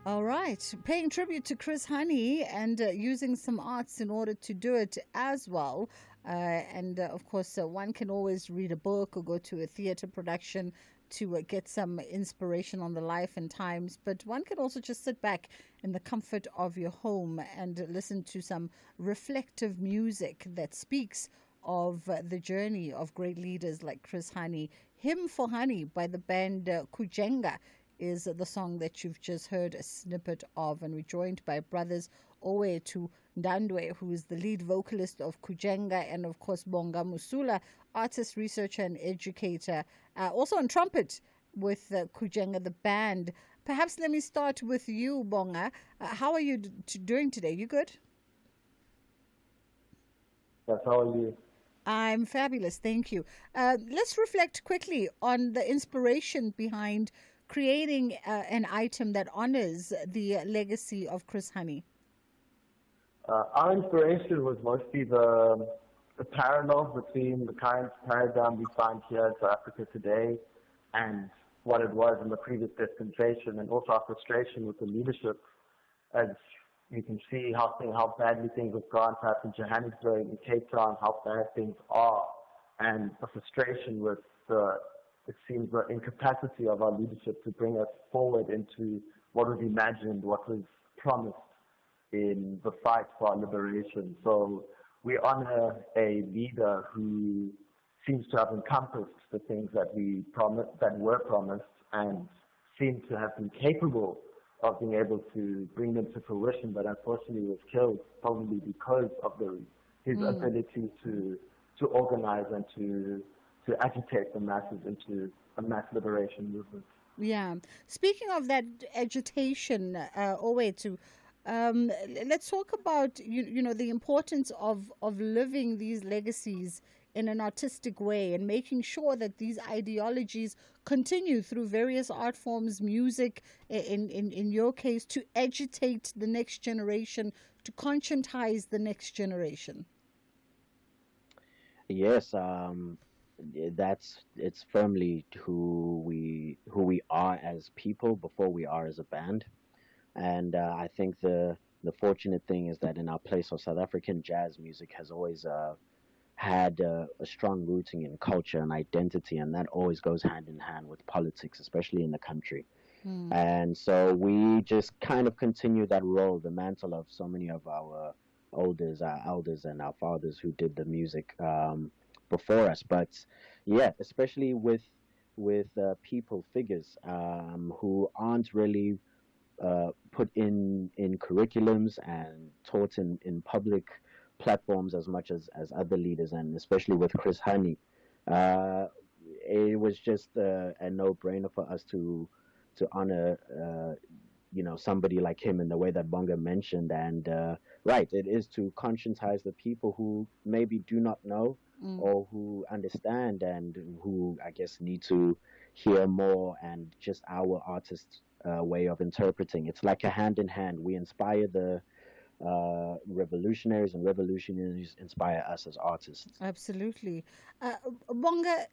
All right. Paying tribute to Chris Honey and using some arts in order to do it as well. Of course, one can always read a book or go to a theater production to get some inspiration on the life and times. But one can also just sit back in the comfort of your home and listen to some reflective music that speaks of the journey of great leaders like Chris Honey. Hymn for Honey by the band Kujenga is the song that you've just heard a snippet of, and we're joined by brothers Owe to Ndandwe, who is the lead vocalist of Kujenga, and of course Bonga Musula, artist, researcher, and educator, also on trumpet with Kujenga, the band. Perhaps let me start with you, Bonga. How are you doing today? You good? Yes, how are you? I'm fabulous, thank you. Let's reflect quickly on the inspiration behind creating an item that honors the legacy of Chris Honey. Our inspiration was mostly the parallel between the current paradigm we find here in South Africa today and what it was in the previous dispensation, and also our frustration with the leadership as You can see how badly things have gone, perhaps in Johannesburg, in Cape Town, how bad things are, and the frustration with it seems the incapacity of our leadership to bring us forward into what was imagined, what was promised in the fight for our liberation. So we honor a leader who seems to have encompassed the things that were promised, and seem to have been capable of being able to bring them to fruition, but unfortunately was killed probably because of his ability to organize and to agitate the masses into a mass liberation movement. Yeah. Speaking of that agitation, Owetu, let's talk about you know the importance of living these legacies in an artistic way and making sure that these ideologies continue through various art forms, music, in your case, to agitate the next generation, to conscientize the next generation. Yes, it's firmly who we are as people before we are as a band, and I think the fortunate thing is that in our place of South African jazz music has always had a strong rooting in culture and identity, and that always goes hand in hand with politics, especially in the country. And so we just kind of continue that role, the mantle of so many of our elders and our fathers who did the music before us. But yeah, especially with people, figures who aren't really put in curriculums and taught in public platforms as much as other leaders, and especially with Chris Hani, it was just a no-brainer for us to honor somebody like him in the way that Bonga mentioned. And right, it is to conscientize the people who maybe do not know or who understand and who I guess need to hear more, and just our artist way of interpreting. It's like a hand in hand. We inspire the revolutionaries, and revolutionaries inspire us as artists. Absolutely. Bonga,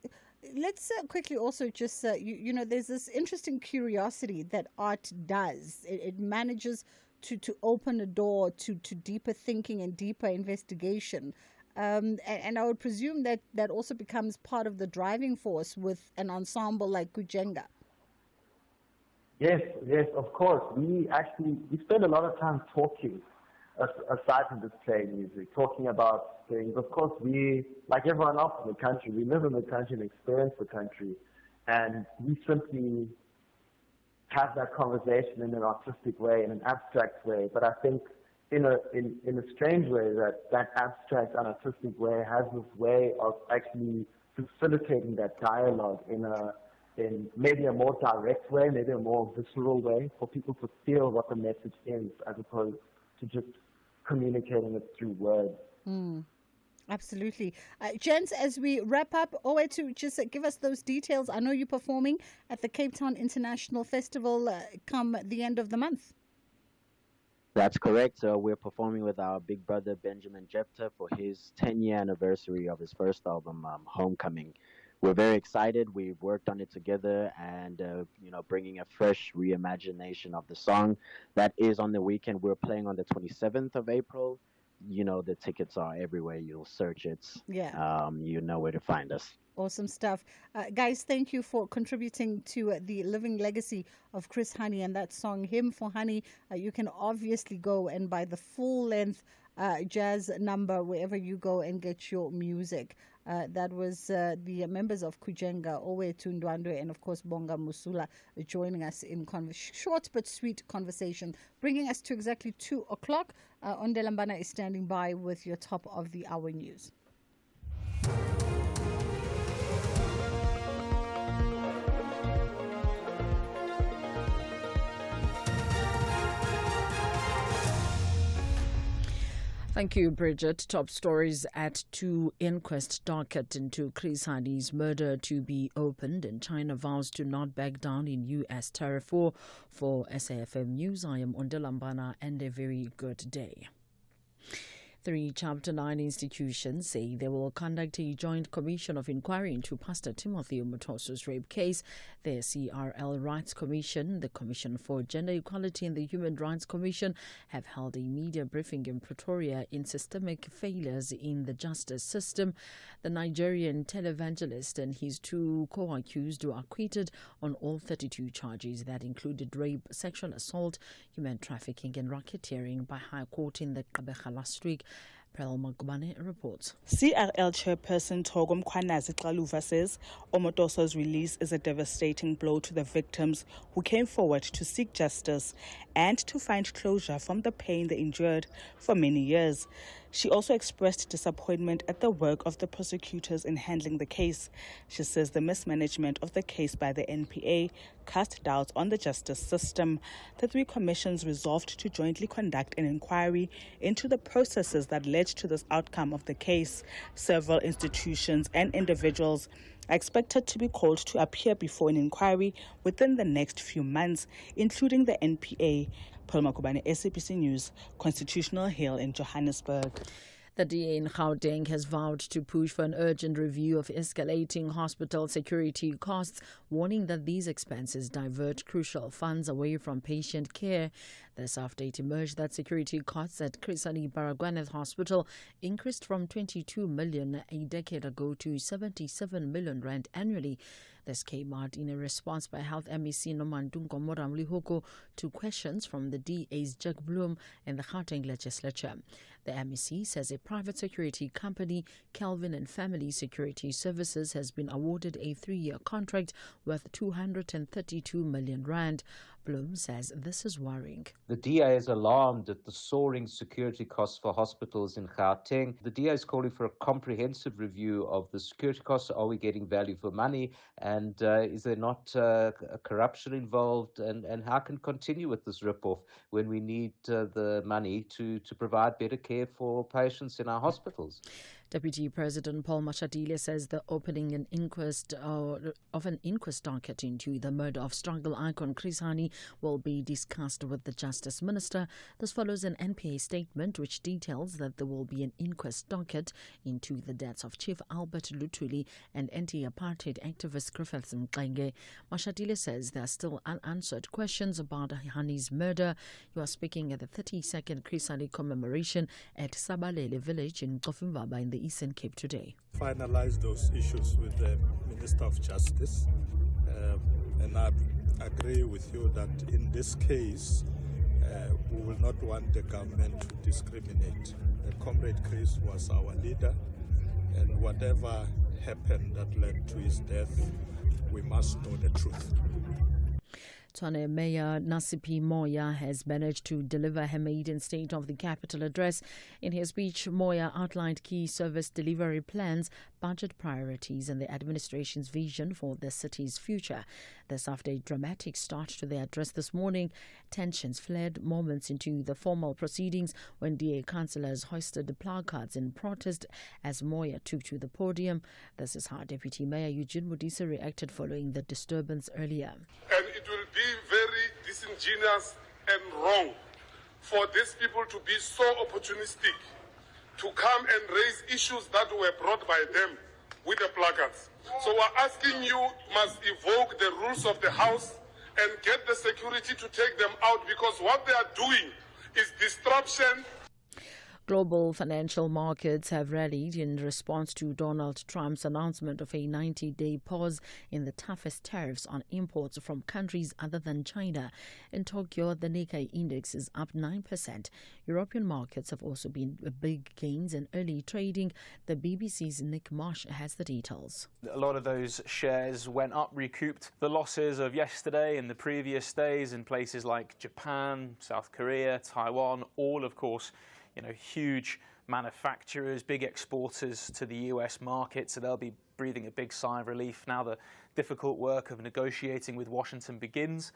let's quickly also just, there's this interesting curiosity that art does. It manages to open a door to deeper thinking and deeper investigation. And I would presume that also becomes part of the driving force with an ensemble like Kujenga. Yes, of course. We spend a lot of time talking, aside from just playing music, talking about things. Of course, we, like everyone else in the country, we live in the country and experience the country, and we simply have that conversation in an artistic way, in an abstract way. But I think in a strange way, that abstract and artistic way has this way of actually facilitating that dialogue in maybe a more direct way, maybe a more visceral way, for people to feel what the message is, as opposed to just communicating it through words. Absolutely. Gents, as we wrap up, to just give us those details. I know you're performing at the Cape Town International Festival come the end of the month. That's correct. We're performing with our big brother Benjamin Jepter for his 10-year anniversary of his first album, Homecoming. We're very excited. We've worked on it together, and bringing a fresh reimagination of the song. That is on the weekend. We're playing on the 27th of April. The tickets are everywhere. You'll search it. Yeah. You know where to find us. Awesome stuff. Guys, thank you for contributing to the living legacy of Chris Hani and that song, Hymn for Hani. You can obviously go and buy the full-length jazz number wherever you go and get your music. That was the members of Kujenga, Owetu Ndwandwe, and of course Bonga Musula joining us in short but sweet conversation, bringing us to exactly 2 o'clock. Ondelambana is standing by with your top of the hour news. Thank you, Bridget. Top stories at 2. Inquest docket into Chris Hani's murder to be opened, and China vows to not back down in U.S. tariff war. For SAFM News, I am Ondelambana, and a very good day. 3 Chapter 9 institutions say they will conduct a joint commission of inquiry into Pastor Timothy Omotoso's rape case. The CRL Rights Commission, the Commission for Gender Equality and the Human Rights Commission have held a media briefing in Pretoria in systemic failures in the justice system. The Nigerian televangelist and his 2 co-accused were acquitted on all 32 charges that included rape, sexual assault, human trafficking and racketeering by High Court in the Gqeberha last week. Prel Magubane reports. CRL chairperson Togom Kwanazi Xaluva says Omotoso's release is a devastating blow to the victims who came forward to seek justice and to find closure from the pain they endured for many years. She also expressed disappointment at the work of the prosecutors in handling the case. She says the mismanagement of the case by the NPA cast doubts on the justice system. The 3 commissions resolved to jointly conduct an inquiry into the processes that led to this outcome of the case. Several institutions and individuals are expected to be called to appear before an inquiry within the next few months, including the NPA. Paul Makubane, SABC News, Constitutional Hill in Johannesburg. The DA in Gauteng has vowed to push for an urgent review of escalating hospital security costs, warning that these expenses divert crucial funds away from patient care. This after it emerged that security costs at Chris Hani Baragwanath Hospital increased from 22 million a decade ago to 77 million rand annually. This came out in a response by Health MEC Nomandungo Moramlihoko to questions from the DA's Jack Bloom in the Gauteng legislature. The MEC says a private security company, Kelvin and Family Security Services, has been awarded a 3-year contract worth 232 million rand. Bloom says this is worrying. The DA is alarmed at the soaring security costs for hospitals in Gauteng. The DA is calling for a comprehensive review of the security costs. Are we getting value for money? And is there not corruption involved? And how can continue with this rip-off when we need the money to provide better care for patients in our hospitals? Deputy President Paul Mashatile says the opening an inquest of an inquest docket into the murder of struggle icon Chris Hani will be discussed with the Justice Minister. This follows an NPA statement which details that there will be an inquest docket into the deaths of Chief Albert Lutuli and anti-apartheid activist Griffiths Mxenge. Mashatile says there are still unanswered questions about Hani's murder. He was speaking at the 32nd Chris Hani commemoration at Sabalele village in Kofimvaba in the Eastern Cape today. Finalize those issues with the Minister of Justice, and I agree with you that in this case we will not want the government to discriminate. Comrade Chris was our leader, and whatever happened that led to his death, we must know the truth. Tshwane Mayor Nasipi Moya has managed to deliver her maiden State of the Capital address. In his speech, Moya outlined key service delivery plans, budget priorities and the administration's vision for the city's future. This after a dramatic start to the address this morning. Tensions flared moments into the formal proceedings when DA councillors hoisted placards in protest as Moya took to the podium. This is how Deputy Mayor Eugene Modise reacted following the disturbance earlier. And it will be very disingenuous and wrong for these people to be so opportunistic, to come and raise issues that were brought by them with the placards. So we're asking you must evoke the rules of the House and get the security to take them out, because what they are doing is disruption. Global financial markets have rallied in response to Donald Trump's announcement of a 90-day pause in the toughest tariffs on imports from countries other than China. In Tokyo, the Nikkei index is up 9%. European markets have also been big gains in early trading. The BBC's Nick Marsh has the details. A lot of those shares went up, recouped the losses of yesterday and the previous days in places like Japan, South Korea, Taiwan, all, of course, huge manufacturers, big exporters to the US market, so they'll be breathing a big sigh of relief now the difficult work of negotiating with Washington begins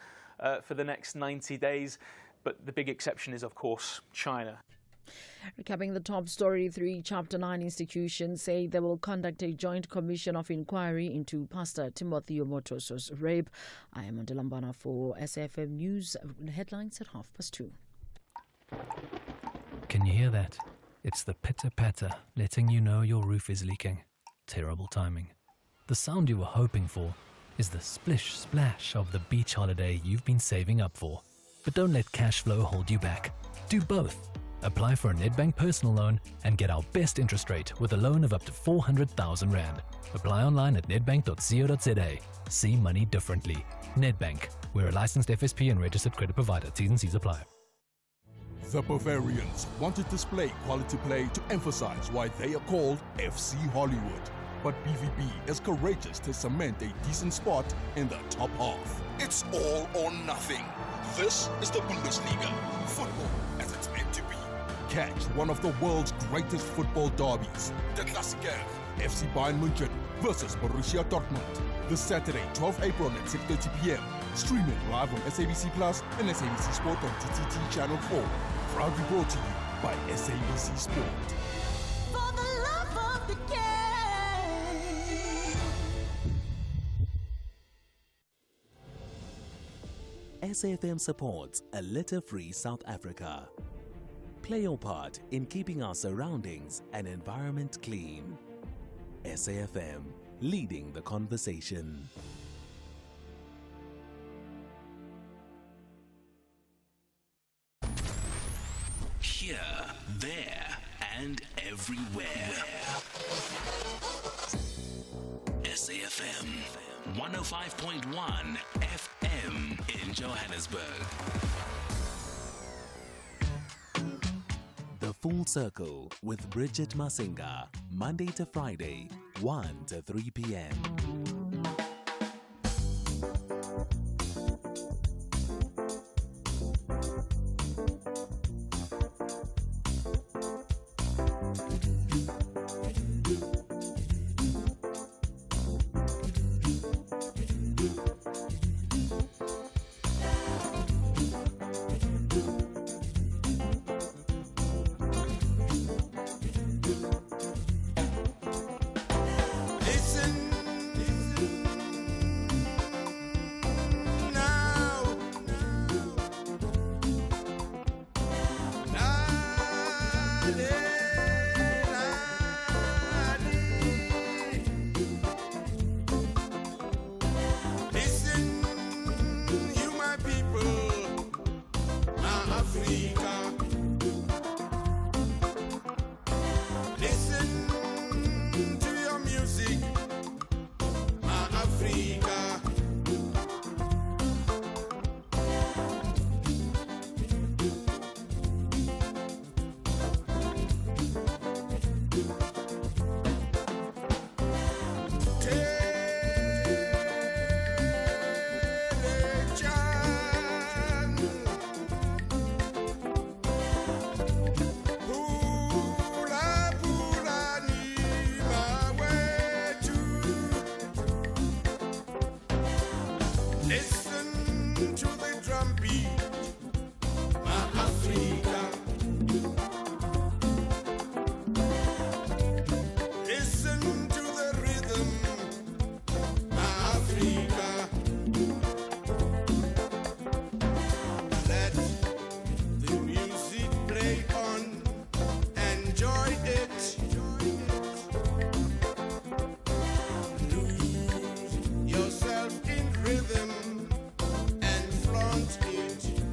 for the next 90 days. But the big exception is, of course, China. Recapping the top story, 3 Chapter 9 institutions say they will conduct a joint commission of inquiry into Pastor Timothy Omotoso's rape. I am Ndilambana for SAFM News. Headlines at 2:30. Can you hear that? It's the pitter-patter letting you know your roof is leaking. Terrible timing. The sound you were hoping for is the splish-splash of the beach holiday you've been saving up for. But don't let cash flow hold you back. Do both. Apply for a Nedbank personal loan and get our best interest rate with a loan of up to 400,000 Rand. Apply online at nedbank.co.za. See money differently. Nedbank. We're a licensed FSP and registered credit provider. T's and C's apply. The Bavarians want to display quality play to emphasize why they are called FC Hollywood. But BVB is courageous to cement a decent spot in the top half. It's all or nothing. This is the Bundesliga. Football as it's meant to be. Catch one of the world's greatest football derbies. The Klassiker, FC Bayern München versus Borussia Dortmund. This Saturday, 12 April at 6:30 p.m. Stream it live on SABC Plus and SABC Sport on TTT Channel 4. Proudly brought to you by SABC Sport. For the love of the game. SAFM supports a litter-free South Africa. Play your part in keeping our surroundings and environment clean. SAFM, leading the conversation. Here, there, and everywhere. SAFM 105.1 FM in Johannesburg. The Full Circle with Bridget Masinga, Monday to Friday, 1 to 3 p.m. Yourself in rhythm and flaunt it.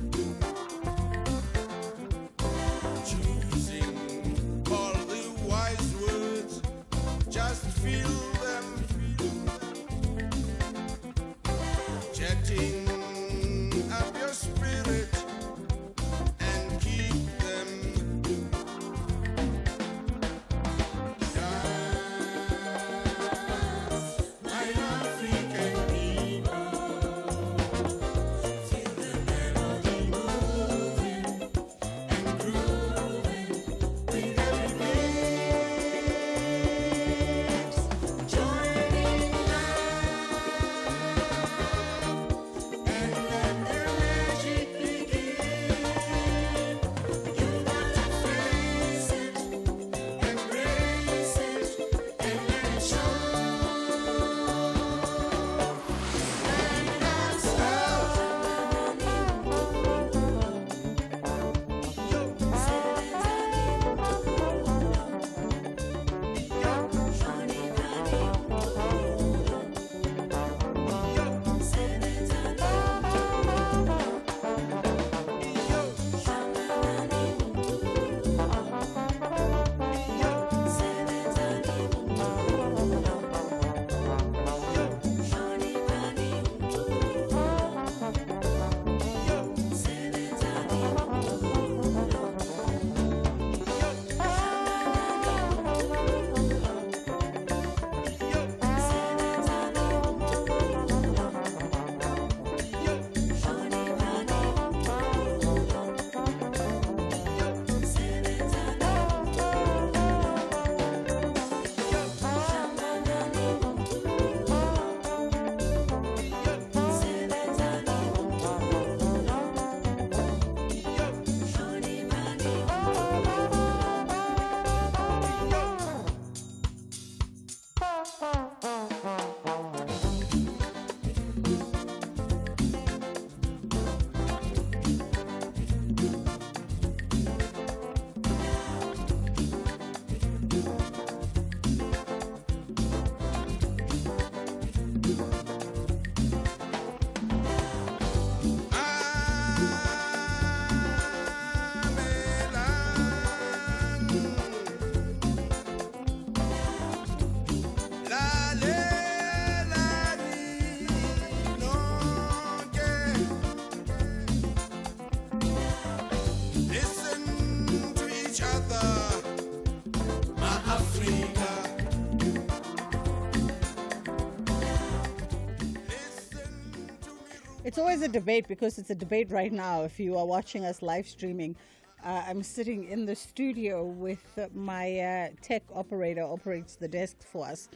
It's always a debate because it's a debate right now. If you are watching us live streaming, I'm sitting in the studio with my tech operator, operates the desk for us.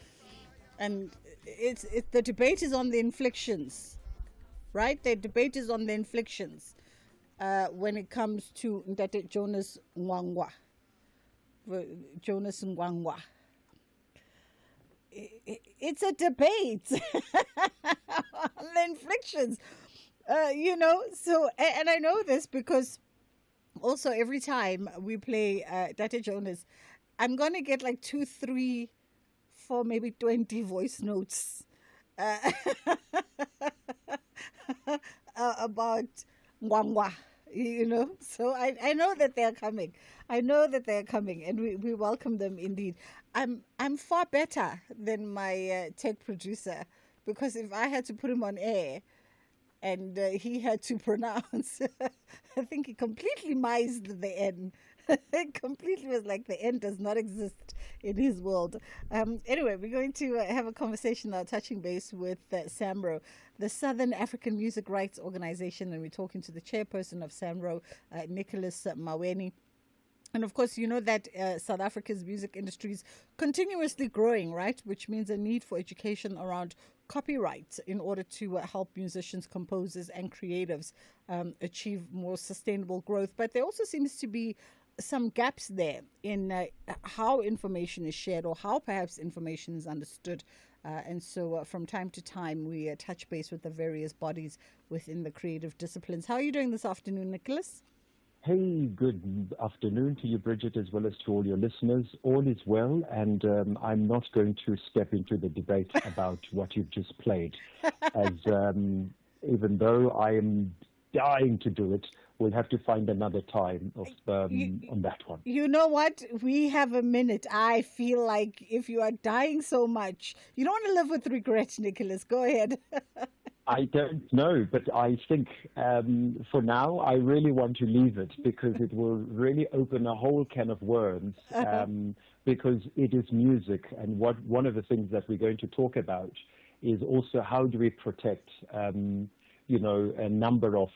And the debate is on the inflictions, right? The debate is on the inflictions when it comes to Ndate Jonas Ngwangwa. Jonas Ngwangwa. It's a debate on the inflictions, so, and I know this because also every time we play Date Jonas, I'm going to get like 2, 3, 4, maybe 20 voice notes about Ngwangwa. So I know that they're coming. I know that they're coming, and we welcome them indeed. I'm far better than my tech producer, because if I had to put him on air and he had to pronounce, I think he completely mised the N. It completely was like the N does not exist in his world. Anyway, we're going to have a conversation now, touching base with SAMRO, the Southern African Music Rights Organization, and we're talking to the chairperson of SAMRO, Nicholas Maweni. And of course, you know that South Africa's music industry is continuously growing, right? Which means a need for education around copyright in order to help musicians, composers, and creatives achieve more sustainable growth. But there also seems to be some gaps there in how information is shared, or how perhaps information is understood. And so from time to time, we touch base with the various bodies within the creative disciplines. How are you doing this afternoon, Nicholas? Hey, good afternoon to you, Bridget, as well as to all your listeners. All is well, and I'm not going to step into the debate about what you've just played, as even though I am dying to do it, we'll have to find another time on that one. You know what? We have a minute. I feel like if you are dying so much, you don't want to live with regret, Nicholas. Go ahead. I don't know, but I think for now I really want to leave it, because it will really open a whole can of worms, because it is music. And one of the things that we're going to talk about is also how do we protect, a number of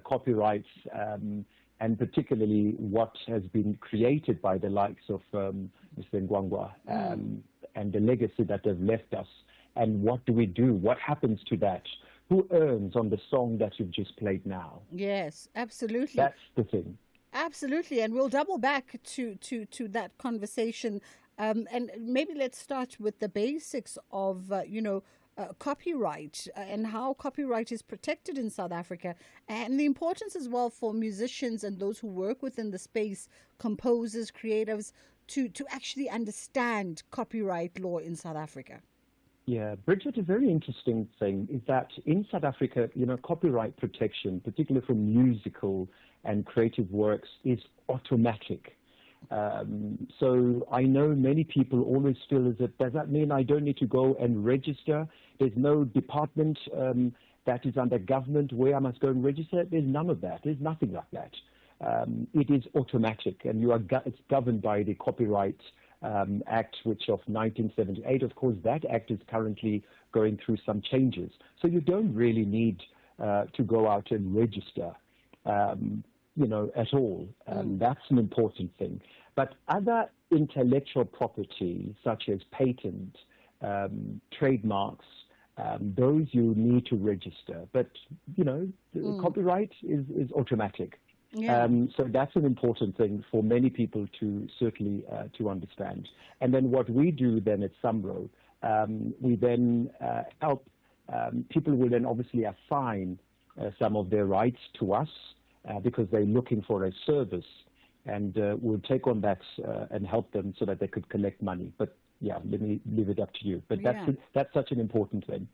copyrights, and particularly what has been created by the likes of Mr. Ngwangwa, and the legacy that they've left us. And what do we do? What happens to that? Who earns on the song that you've just played now? Yes, absolutely. That's the thing. Absolutely. And we'll double back to that conversation. And maybe let's start with the basics of, copyright and how copyright is protected in South Africa, and the importance as well for musicians and those who work within the space, composers, creatives, to actually understand copyright law in South Africa. Yeah, Bridget, a very interesting thing is that in South Africa, copyright protection, particularly for musical and creative works, is automatic. So I know many people always feel as if, does that mean I don't need to go and register? There's no department that is under government where I must go and register. There's none of that. There's nothing like that. It is automatic, and it's governed by the Copyright Act, which of 1978. Of course, that act is currently going through some changes. So you don't really need to go out and register, at all. That's an important thing. But other intellectual property, such as patent, trademarks, those you need to register. But, copyright is automatic. Yeah. So that's an important thing for many people to certainly to understand. And then what we do then at SAMRO, we then help people will then obviously assign some of their rights to us because they're looking for a service, and we'll take on that and help them so that they could collect money. But yeah, let me leave it up to you. But that's such an important thing.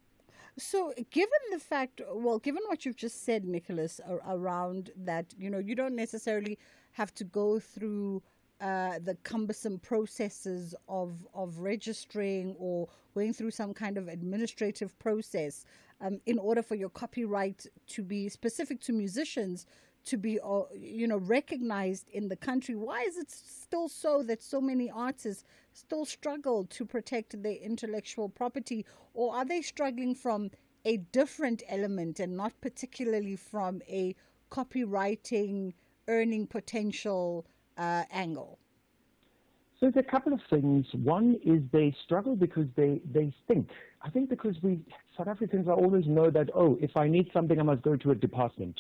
So given what you've just said, Nicholas, around that, you don't necessarily have to go through the cumbersome processes of registering or going through some kind of administrative process in order for your copyright to be specific to musicians to be, recognized in the country. Why is it still so that so many artists still struggle to protect their intellectual property? Or are they struggling from a different element and not particularly from a copywriting earning potential angle? So there's a couple of things. One is they struggle because they think. I think because we South Africans always know that, oh, if I need something, I must go to a department.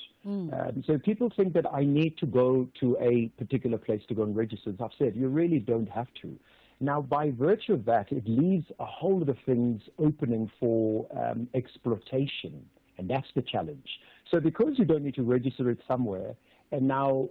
So people think that I need to go to a particular place to go and register. As I've said, you really don't have to. Now, by virtue of that, it leaves a whole lot of things opening for exploitation, and that's the challenge. So because you don't need to register it somewhere, and now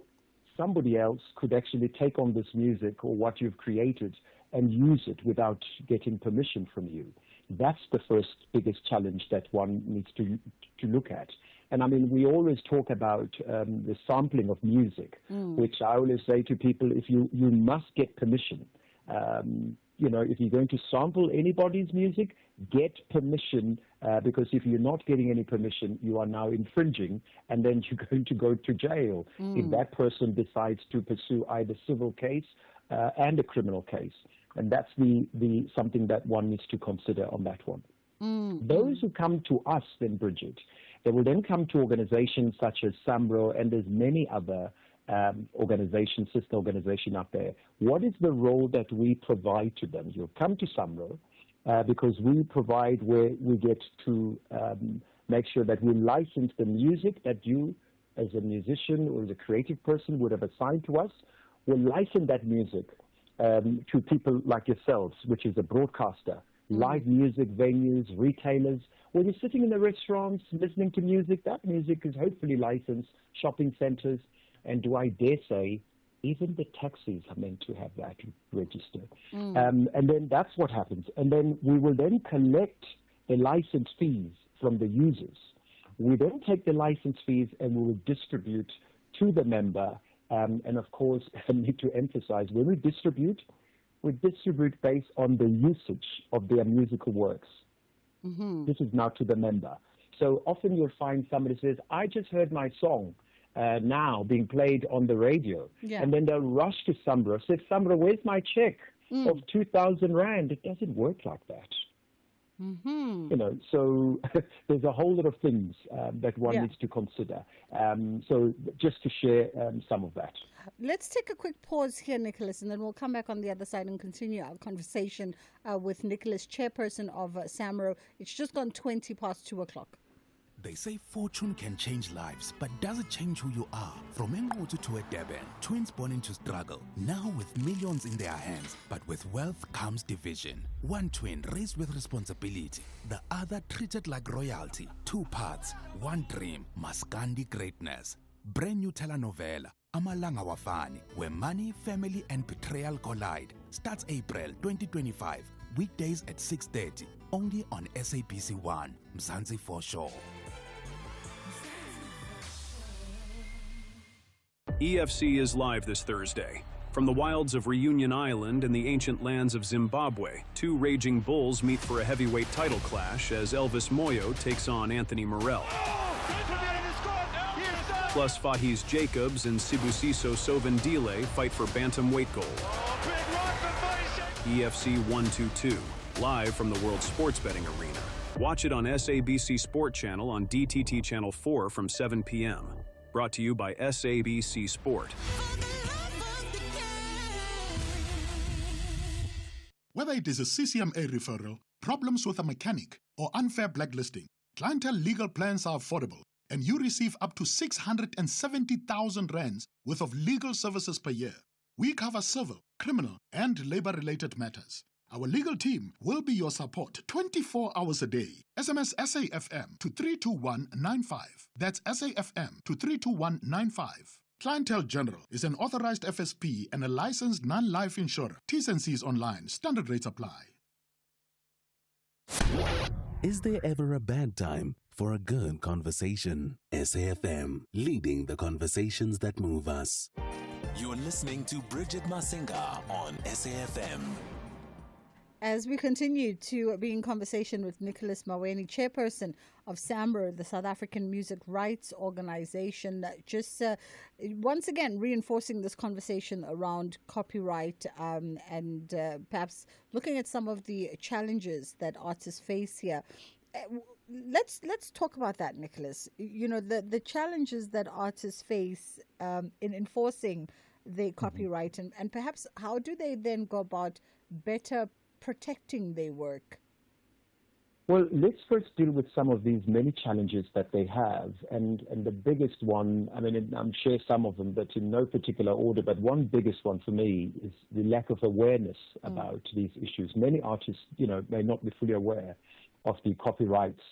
somebody else could actually take on this music or what you've created and use it without getting permission from you. That's the first biggest challenge that one needs to look at. And I mean, we always talk about the sampling of music, which I always say to people, if you must get permission. If you're going to sample anybody's music, get permission, because if you're not getting any permission, you are now infringing, and then you're going to go to jail if that person decides to pursue either civil case and a criminal case. And that's the something that one needs to consider on that one. Those who come to us, then, Bridget, they will then come to organizations such as SAMRO, and there's many other organizations, sister organization up there. What is the role that we provide to them? You'll come to SAMRO because we provide where we get to make sure that we license the music that you, as a musician or as a creative person, would have assigned to us. We'll license that music to people like yourselves, which is a broadcaster, live music venues, retailers. When you're sitting in the restaurants listening to music, that music is hopefully licensed, shopping centers, and do I dare say, even the taxis are meant to have that register. And then that's what happens. And then we will then collect the license fees from the users. We then take the license fees and we will distribute to the member. And of course, I need to emphasize, when we distribute based on the usage of their musical works. This is now to the member. So often you'll find somebody says, I just heard my song now being played on the radio. And then they'll rush to SAMRO, say, SAMRO, where's my check of 2,000 Rand? It doesn't work like that. So there's a whole lot of things that one needs to consider. So just to share some of that. Let's take a quick pause here, Nicholas, and then we'll come back on the other side and continue our conversation with Nicholas, chairperson of SAMRO. It's just gone 20 past 2 o'clock. They say fortune can change lives, but does it change who you are? From Engoto to a Durban, twins born into struggle, now with millions in their hands, but with wealth comes division. One twin raised with responsibility, the other treated like royalty. Two paths, one dream, Maskandi greatness. Brand new telenovela, Amalanga Wafani, where money, family and betrayal collide. Starts April 2025, weekdays at 6:30, only on SABC 1, Mzansi for sure. EFC is live this Thursday. From the wilds of Reunion Island and the ancient lands of Zimbabwe, two raging bulls meet for a heavyweight title clash as Elvis Moyo takes on Anthony Morrell. Plus, Fahiz Jacobs and Sibusiso Sovendile fight for bantamweight gold. EFC 122, live from the World Sports Betting Arena. Watch it on SABC Sport Channel on DTT Channel 4 from 7 p.m. Brought to you by SABC Sport. Whether it is a CCMA referral, problems with a mechanic, or unfair blacklisting, Clientele legal plans are affordable, and you receive up to 670,000 rands worth of legal services per year. We cover civil, criminal, and labor-related matters. Our legal team will be your support 24 hours a day. SMS SAFM to 32195. That's SAFM to 32195. Clientele General is an authorized FSP and a licensed non-life insurer. T's and C's online. Standard rates apply. Is there ever a bad time for a good conversation? SAFM, leading the conversations that move us. You're listening to Bridget Masinga on SAFM. As we continue to be in conversation with Nicholas Maweni, chairperson of SAMRO, the South African Music Rights Organization, just once again reinforcing this conversation around copyright and perhaps looking at some of the challenges that artists face here. let's talk about that, Nicholas. You know, the challenges that artists face in enforcing their copyright, and perhaps how do they then go about better protecting their work? Well, let's first deal with some of these many challenges that they have. And the biggest one, I mean, I'm sure some of them, but in no particular order, but one biggest one for me is the lack of awareness about these issues. Many artists, you know, may not be fully aware of the copyrights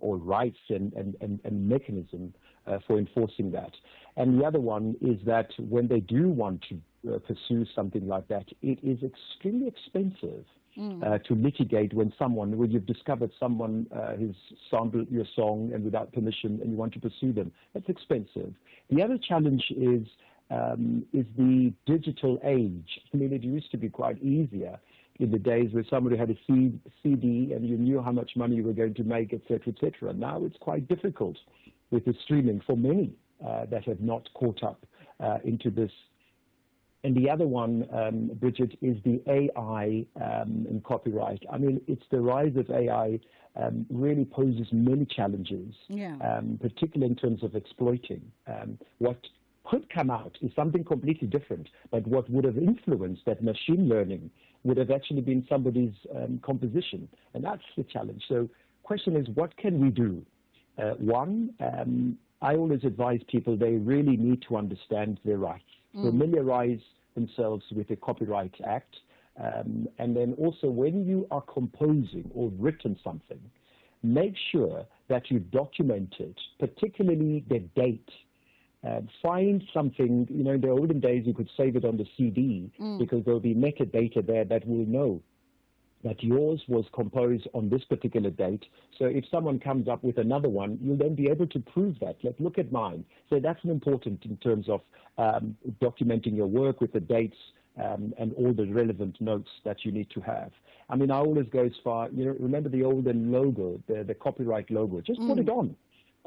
or rights and mechanism for enforcing that. And the other one is that when they do want to pursue something like that, it is extremely expensive. To litigate when you've discovered someone has sampled your song and without permission and you want to pursue them. That's expensive. The other challenge is the digital age. I mean, it used to be quite easier in the days where somebody had a CD and you knew how much money you were going to make, et cetera, Now it's quite difficult with the streaming for many that have not caught up into this. And the other one, Bridget, is the AI and copyright. I mean, it's the rise of AI really poses many challenges, particularly in terms of exploiting. What could come out is something completely different, but what would have influenced that machine learning would have actually been somebody's composition, and that's the challenge. So question is, what can we do? One, I always advise people they really need to understand their rights. Familiarize themselves with the Copyright Act. And then also when you are composing or written something, make sure that you document it, particularly the date. Find something, you know, in the olden days you could save it on the CD because there'll be metadata there that will know that yours was composed on this particular date. So if someone comes up with another one, you'll then be able to prove that. Like, look at mine. So that's important in terms of documenting your work with the dates and all the relevant notes that you need to have. I mean, I always go as far, you know, remember the olden logo, the copyright logo, just put it on,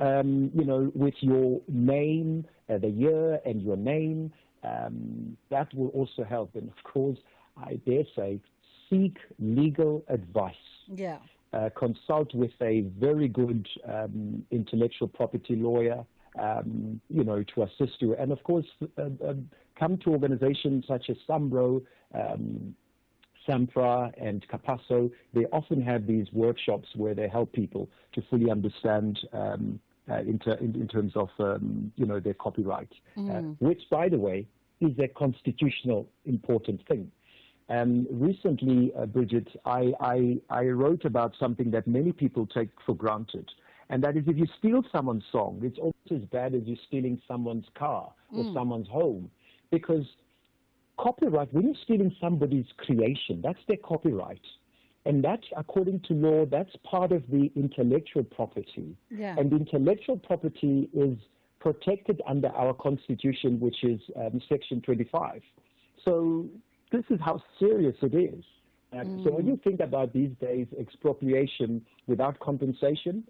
you know, with your name, the year and your name. That will also help. And of course, I dare say, seek legal advice. Consult with a very good intellectual property lawyer, you know, to assist you. And of course, come to organizations such as SAMBRO, SAMPRA, and CAPASO. They often have these workshops where they help people to fully understand in terms of, you know, their copyright, which, by the way, is a constitutional important thing. Recently, Bridget, I wrote about something that many people take for granted, and that is if you steal someone's song, it's almost as bad as you stealing someone's car or someone's home, because copyright, when you're stealing somebody's creation, that's their copyright. And that, according to law, that's part of the intellectual property. And intellectual property is protected under our Constitution, which is Section 25. So this is how serious it is. So when you think about these days expropriation without compensation,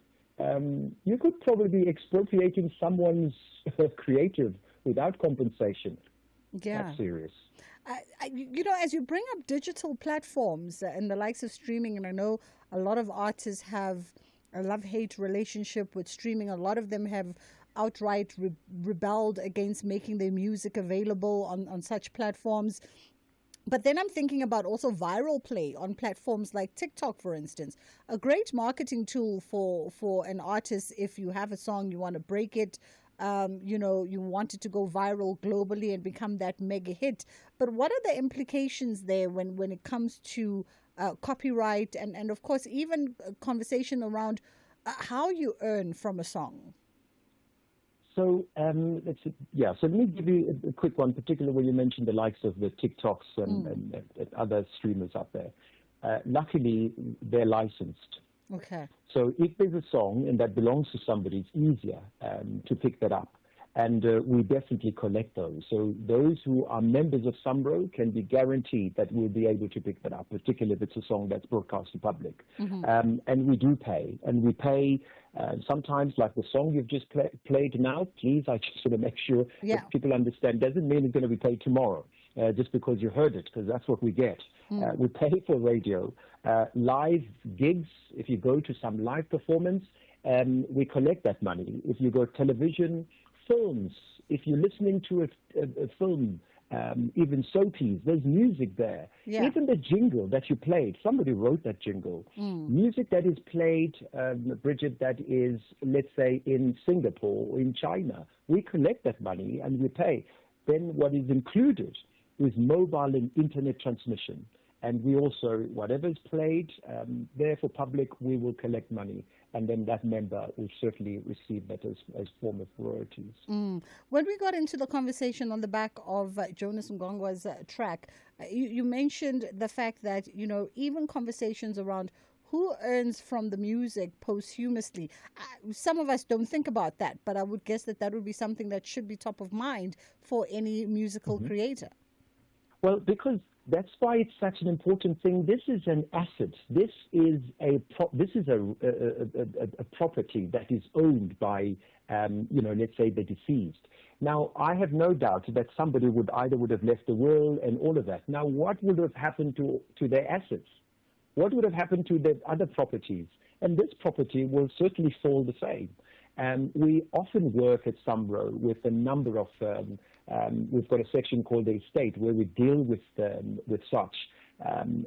you could probably be expropriating someone's creative without compensation. That's serious. You know, as you bring up digital platforms and the likes of streaming, and I know a lot of artists have a love-hate relationship with streaming. A lot of them have outright rebelled against making their music available on such platforms. But then I'm thinking about also viral play on platforms like TikTok, for instance. A great marketing tool for an artist if you have a song, you want to break it, you know, you want it to go viral globally and become that mega hit. But what are the implications there when it comes to copyright and of course, even a conversation around how you earn from a song? So so let me give you a quick one, particularly when you mentioned the likes of the TikToks and other streamers out there. Luckily, they're licensed. Okay. So if there's a song and that belongs to somebody, it's easier to pick that up. And we definitely collect those. So those who are members of SAMRO can be guaranteed that we'll be able to pick that up, particularly if it's a song that's broadcast to public. And we do pay. And we pay sometimes, like the song you've just played now, please, I just want to make sure that people understand, doesn't mean it's going to be paid tomorrow. Just because you heard it, because that's what we get. We pay for radio. Live gigs, if you go to some live performance, we collect that money. If you go television, films, if you're listening to a film, even soapies, there's music there. Even the jingle that you played, somebody wrote that jingle. Music that is played, Bridget, that is, let's say, in Singapore or in China, we collect that money and we pay. Then what is included is mobile and internet transmission. And we also, whatever is played there for public, we will collect money. And then that member will certainly receive that as form of royalties. When we got into the conversation on the back of Jonas Mgongwa's track, you mentioned the fact that, you know, even conversations around who earns from the music posthumously. Some of us don't think about that, but I would guess that would be something that should be top of mind for any musical creator. Well, because that's why it's such an important thing. This is an asset. This is a property that is owned by, you know, let's say the deceased. Now, I have no doubt that somebody would have left a will and all of that. Now, what would have happened to their assets? What would have happened to the other properties? And this property will certainly fall the same. We often work at SAMRO with a number of, we've got a section called the estate where we deal with such.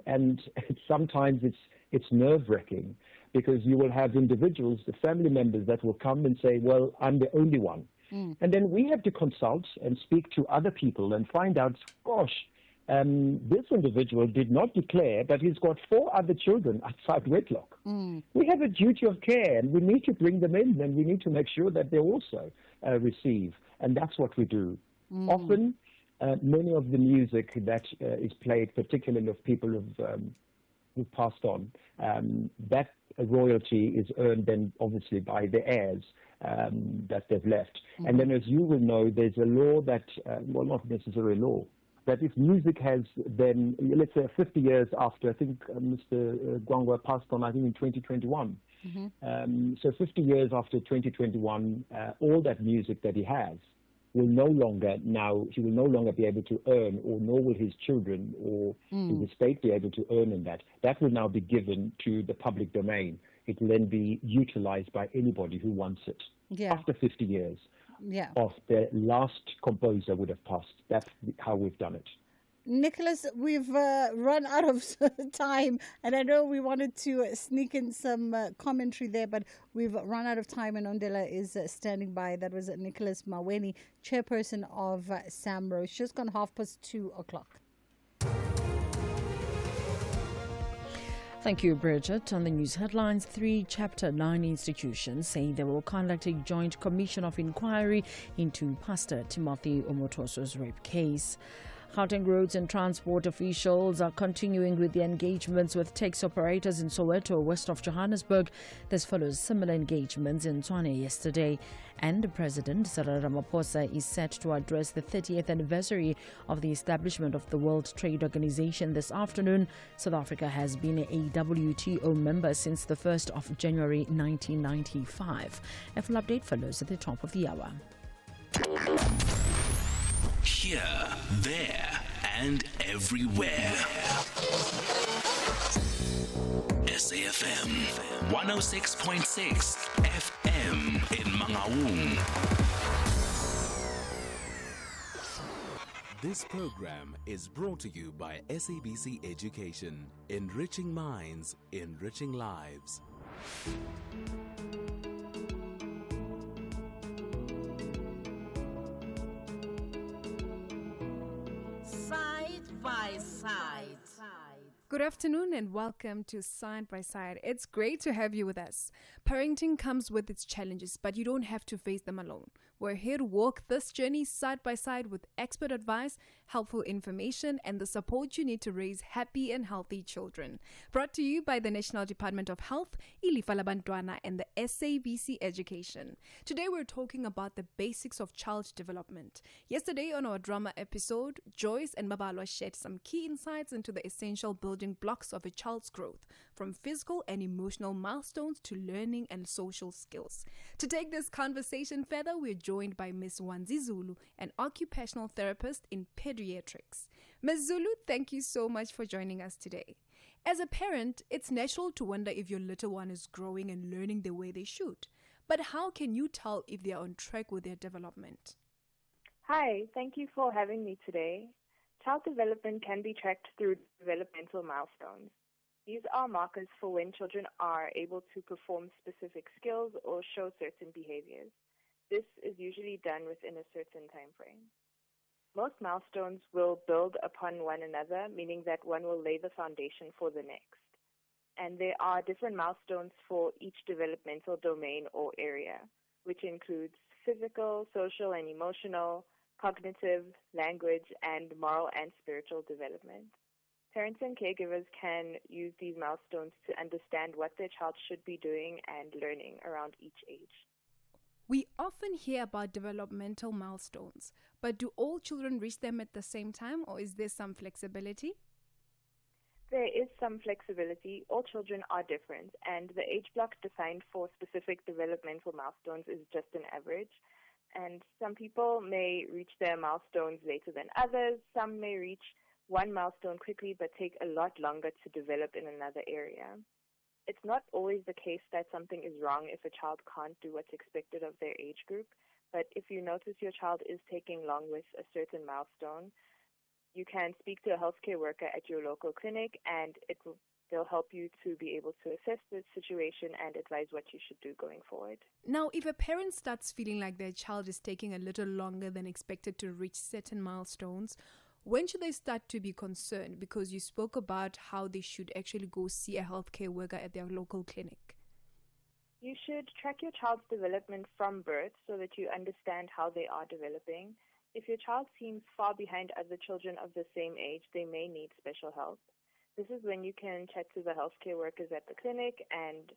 And sometimes it's nerve-wracking because you will have individuals, the family members that will come and say, well, I'm the only one. And then we have to consult and speak to other people and find out, gosh, this individual did not declare, but he's got 4 other children outside wedlock. We have a duty of care, and we need to bring them in, and we need to make sure that they also receive, and that's what we do. Often, many of the music that is played, particularly of people who've passed on, that royalty is earned then obviously by the heirs that they've left. And then, as you will know, there's a law that, well, not necessarily a law, that if music has then, let's say 50 years after, I think Mr. Gwangwa passed on, I think in 2021. So 50 years after 2021, all that music that he has will no longer he will no longer be able to earn, or nor will his children or his estate be able to earn in that. That will now be given to the public domain. It will then be utilized by anybody who wants it after 50 years. Of the last composer would have passed. That's how we've done it. Nicholas, we've run out of time, and I know we wanted to sneak in some commentary there, but we've run out of time, and Ondela is standing by. That was Nicholas Maweni, chairperson of SAMRO. It's just gone 2:30. Thank you, Bridget. On the news headlines, 3 Chapter 9 institutions saying they will conduct a joint commission of inquiry into Pastor Timothy Omotoso's rape case. Gauteng Roads and Transport officials are continuing with the engagements with taxi operators in Soweto, west of Johannesburg. This follows similar engagements in Tshwane yesterday. And President Cyril Ramaphosa is set to address the 30th anniversary of the establishment of the World Trade Organization this afternoon. South Africa has been a WTO member since the 1st of January 1995. A full update follows at the top of the hour. Here, there, and everywhere. SAFM 106.6 FM in Mangaung. This program is brought to you by SABC Education, enriching minds, enriching lives. Side by side. Good afternoon and welcome to Side by Side. It's great to have you with us. Parenting comes with its challenges, but you don't have to face them alone. We're here to walk this journey side by side with expert advice, helpful information, and the support you need to raise happy and healthy children. Brought to you by the National Department of Health, Ilifa la Bantwana, and the SABC Education. Today we're talking about the basics of child development. Yesterday on our drama episode, Joyce and Babalwa shared some key insights into the essential building blocks of a child's growth, from physical and emotional milestones to learning and social skills. To take this conversation further, we're joined by Ms. Wanzi Zulu, an occupational therapist in pediatrics. Ms. Zulu, thank you so much for joining us today. As a parent, it's natural to wonder if your little one is growing and learning the way they should. But how can you tell if they are on track with their development? Hi, thank you for having me today. Child development can be tracked through developmental milestones. These are markers for when children are able to perform specific skills or show certain behaviors. This is usually done within a certain time frame. Most milestones will build upon one another, meaning that one will lay the foundation for the next. And there are different milestones for each developmental domain or area, which includes physical, social, and emotional, cognitive, language, and moral and spiritual development. Parents and caregivers can use these milestones to understand what their child should be doing and learning around each age. We often hear about developmental milestones, but do all children reach them at the same time, or is there some flexibility? There is some flexibility. All children are different, and the age block defined for specific developmental milestones is just an average. And some people may reach their milestones later than others. Some may reach one milestone quickly but take a lot longer to develop in another area. It's not always the case that something is wrong if a child can't do what's expected of their age group, but if you notice your child is taking long with a certain milestone, you can speak to a healthcare worker at your local clinic, and they'll help you to be able to assess the situation and advise what you should do going forward. Now, if a parent starts feeling like their child is taking a little longer than expected to reach certain milestones, when should they start to be concerned? Because you spoke about how they should actually go see a healthcare worker at their local clinic. You should track your child's development from birth so that you understand how they are developing. If your child seems far behind other children of the same age, they may need special help. This is when you can chat to the healthcare workers at the clinic and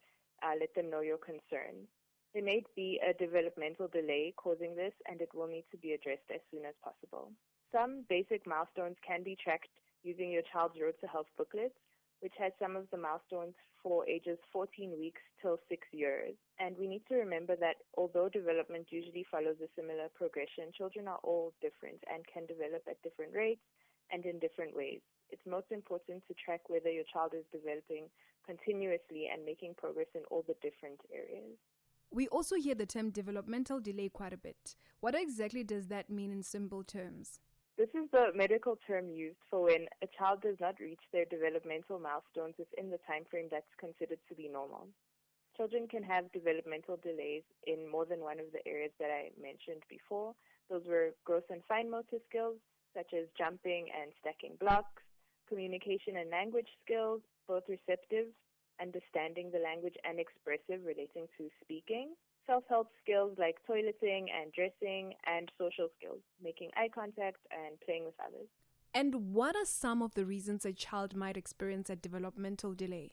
let them know your concern. There may be a developmental delay causing this, and it will need to be addressed as soon as possible. Some basic milestones can be tracked using your child's Road to Health booklet, which has some of the milestones for ages 14 weeks till 6 years. And we need to remember that although development usually follows a similar progression, children are all different and can develop at different rates and in different ways. It's most important to track whether your child is developing continuously and making progress in all the different areas. We also hear the term developmental delay quite a bit. What exactly does that mean in simple terms? This is the medical term used for when a child does not reach their developmental milestones within the time frame that's considered to be normal. Children can have developmental delays in more than one of the areas that I mentioned before. Those were gross and fine motor skills, such as jumping and stacking blocks, communication and language skills, both receptive, understanding the language, and expressive, relating to speaking, self-help skills like toileting and dressing, and social skills, making eye contact and playing with others. And what are some of the reasons a child might experience a developmental delay?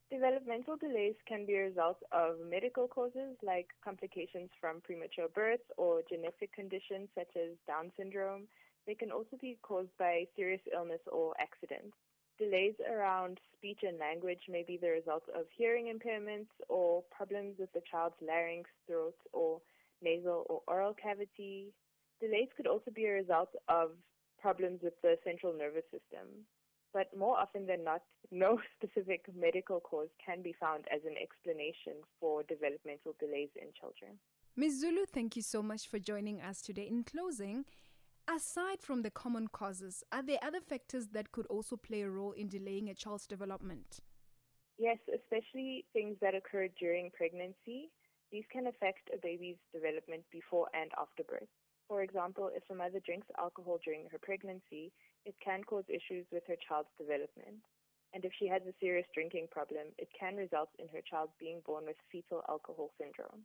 Developmental delays can be a result of medical causes like complications from premature birth or genetic conditions such as Down syndrome. They can also be caused by serious illness or accidents. Delays around speech and language may be the result of hearing impairments or problems with the child's larynx, throat, or nasal or oral cavity. Delays could also be a result of problems with the central nervous system. But more often than not, no specific medical cause can be found as an explanation for developmental delays in children. Ms. Zulu, thank you so much for joining us today. In closing, aside from the common causes, are there other factors that could also play a role in delaying a child's development? Yes, especially things that occur during pregnancy. These can affect a baby's development before and after birth. For example, if a mother drinks alcohol during her pregnancy, it can cause issues with her child's development. And if she has a serious drinking problem, it can result in her child being born with fetal alcohol syndrome.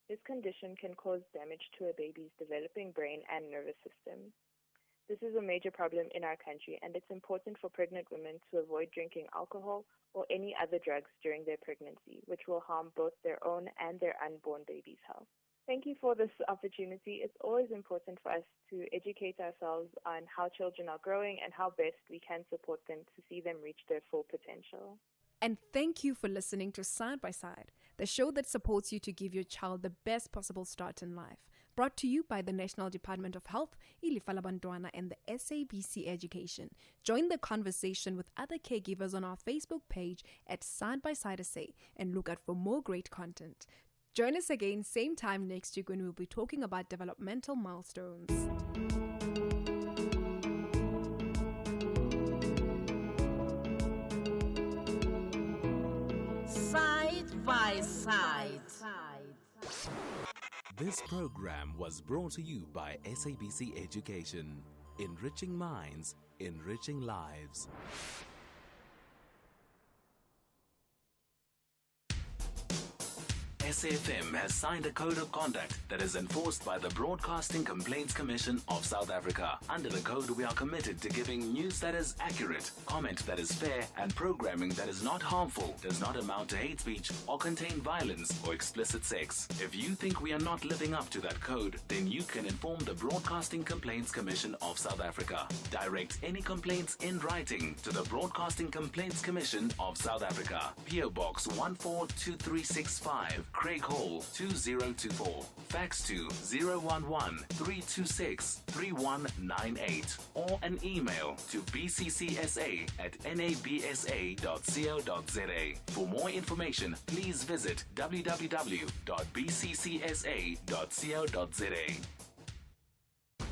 This condition can cause damage to a baby's developing brain and nervous system. This is a major problem in our country, and it's important for pregnant women to avoid drinking alcohol or any other drugs during their pregnancy, which will harm both their own and their unborn baby's health. Thank you for this opportunity. It's always important for us to educate ourselves on how children are growing and how best we can support them to see them reach their full potential. And thank you for listening to Side by Side, the show that supports you to give your child the best possible start in life. Brought to you by the National Department of Health, Ilifa la Bantwana, and the SABC Education. Join the conversation with other caregivers on our Facebook page at Side by Side SA and look out for more great content. Join us again same time next week when we'll be talking about developmental milestones. Side by Side. This program was brought to you by SABC Education. Enriching minds, enriching lives. SAFM has signed a code of conduct that is enforced by the Broadcasting Complaints Commission of South Africa. Under the code, we are committed to giving news that is accurate, comment that is fair, and programming that is not harmful, does not amount to hate speech, or contain violence or explicit sex. If you think we are not living up to that code, then you can inform the Broadcasting Complaints Commission of South Africa. Direct any complaints in writing to the Broadcasting Complaints Commission of South Africa. PO Box 142365. Craig Hall 2024. Fax to 011-326-3198 or an email to bccsa@nabsa.co.za. For more information, please visit www.bccsa.co.za.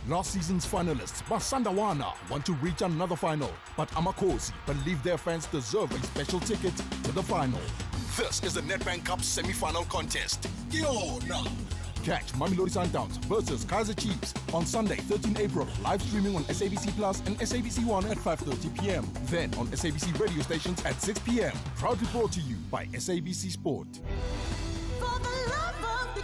Last season's finalists, Basandawana, want to reach another final, but Amakosi believe their fans deserve a special ticket to the final. This is the Nedbank Cup semi-final contest. Catch Mamelodi Sundowns versus Kaizer Chiefs on Sunday, 13 April, live streaming on SABC Plus and SABC One at 5:30 p.m. Then on SABC radio stations at 6 p.m. Proudly brought to you by SABC Sport. For the love of the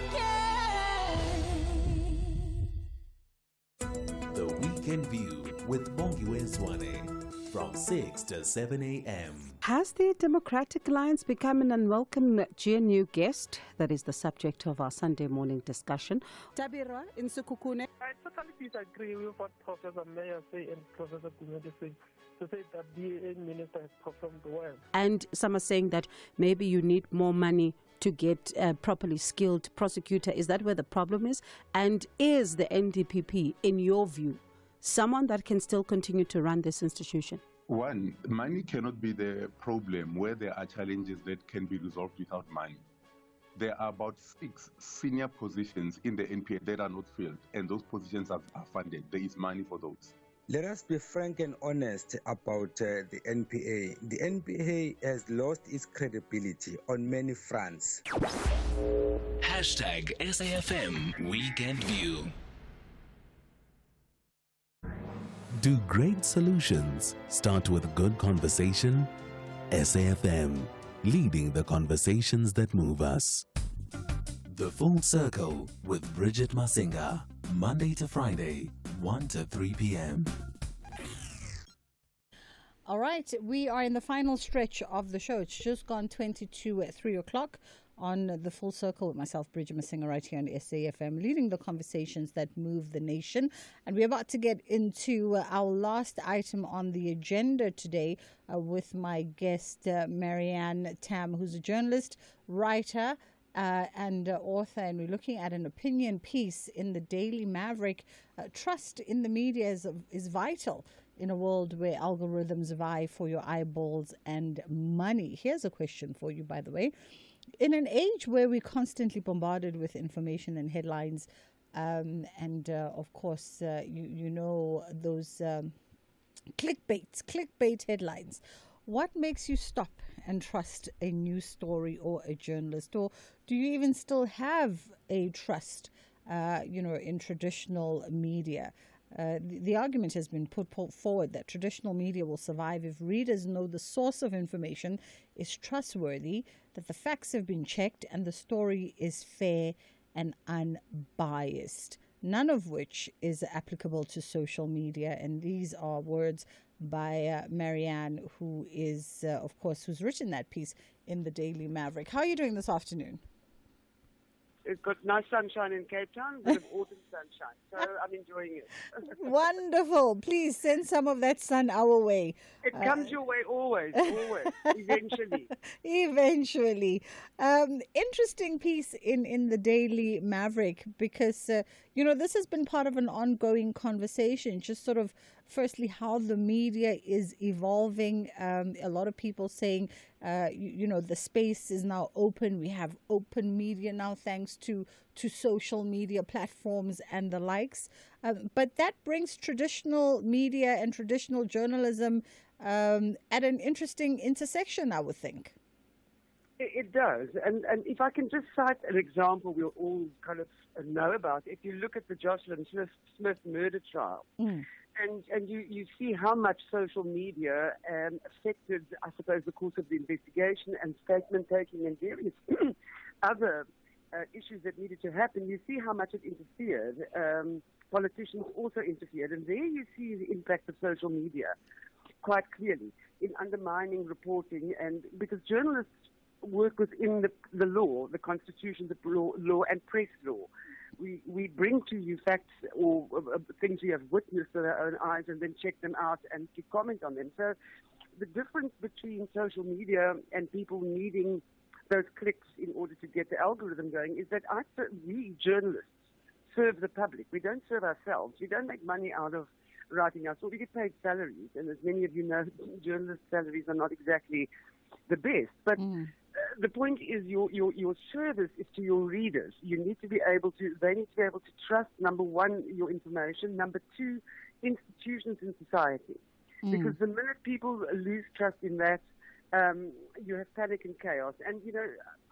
game. The Weekend View with Bongiwe Swane from 6 to 7 a.m. Has the Democratic Alliance become an unwelcome GNU guest? That is the subject of our Sunday morning discussion. Tabira in Sukukune. I totally disagree with what Professor Mayor say and Professor Gumede say, to say that the minister has performed well. And some are saying that maybe you need more money to get a properly skilled prosecutor. Is that where the problem is? And is the NDPP, in your view, someone that can still continue to run this institution? One, money cannot be the problem where there are challenges that can be resolved without money. There are about 6 senior positions in the NPA that are not filled, and those positions are funded. There is money for those. Let us be frank and honest about the NPA. The NPA has lost its credibility on many fronts. Hashtag SAFM Weekend View. Do great solutions start with good conversation? SAFM, leading the conversations that move us. The Full Circle with Bridget Masinga, Monday to Friday, 1 to 3 p.m. All right, we are in the final stretch of the show. It's just gone 22 at 3 o'clock on The Full Circle with myself, Bridget Masinga, right here on SAFM, leading the conversations that move the nation. And we're about to get into our last item on the agenda today with my guest, Marianne Tam, who's a journalist, writer, and author. And we're looking at an opinion piece in the Daily Maverick. Trust in the media is vital in a world where algorithms vie for your eyeballs and money. Here's a question for you, by the way. In an age where we're constantly bombarded with information and headlines, of course, you know those clickbait headlines, what makes you stop and trust a news story or a journalist? Or do you even still have a trust, in traditional media? the argument has been put forward that traditional media will survive if readers know the source of information is trustworthy, that the facts have been checked, and the story is fair and unbiased. None of which is applicable to social media. And these are words by Marianne, who is, of course, who's written that piece in the Daily Maverick. How are you doing this afternoon? It's got nice sunshine in Cape Town, a bit of autumn sunshine, so I'm enjoying it. Wonderful. Please send some of that sun our way. It comes your way always, eventually. Eventually. Interesting piece in the Daily Maverick because, this has been part of an ongoing conversation, just sort of firstly how the media is evolving. A lot of people saying, the space is now open. We have open media now thanks to social media platforms and the likes. But that brings traditional media and traditional journalism at an interesting intersection, I would think. It does. And if I can just cite an example we'll all kind of know about, if you look at the Jocelyn Smith murder trial, and you see how much social media affected, I suppose, the course of the investigation and statement taking and various other issues that needed to happen, you see how much it interfered. Politicians also interfered. And there you see the impact of social media quite clearly in undermining reporting, and because journalists work within the law, the Constitution, the law and press law. We bring to you facts or things we have witnessed with our own eyes and then check them out and give comment on them. So the difference between social media and people needing those clicks in order to get the algorithm going is that we journalists serve the public. We don't serve ourselves. We don't make money out of writing our story. We get paid salaries, and as many of you know, journalist salaries are not exactly the best. But the point is your service is to your readers. They need to be able to trust, number one, your information, number two, institutions in society. Because the minute people lose trust in that, you have panic and chaos. And,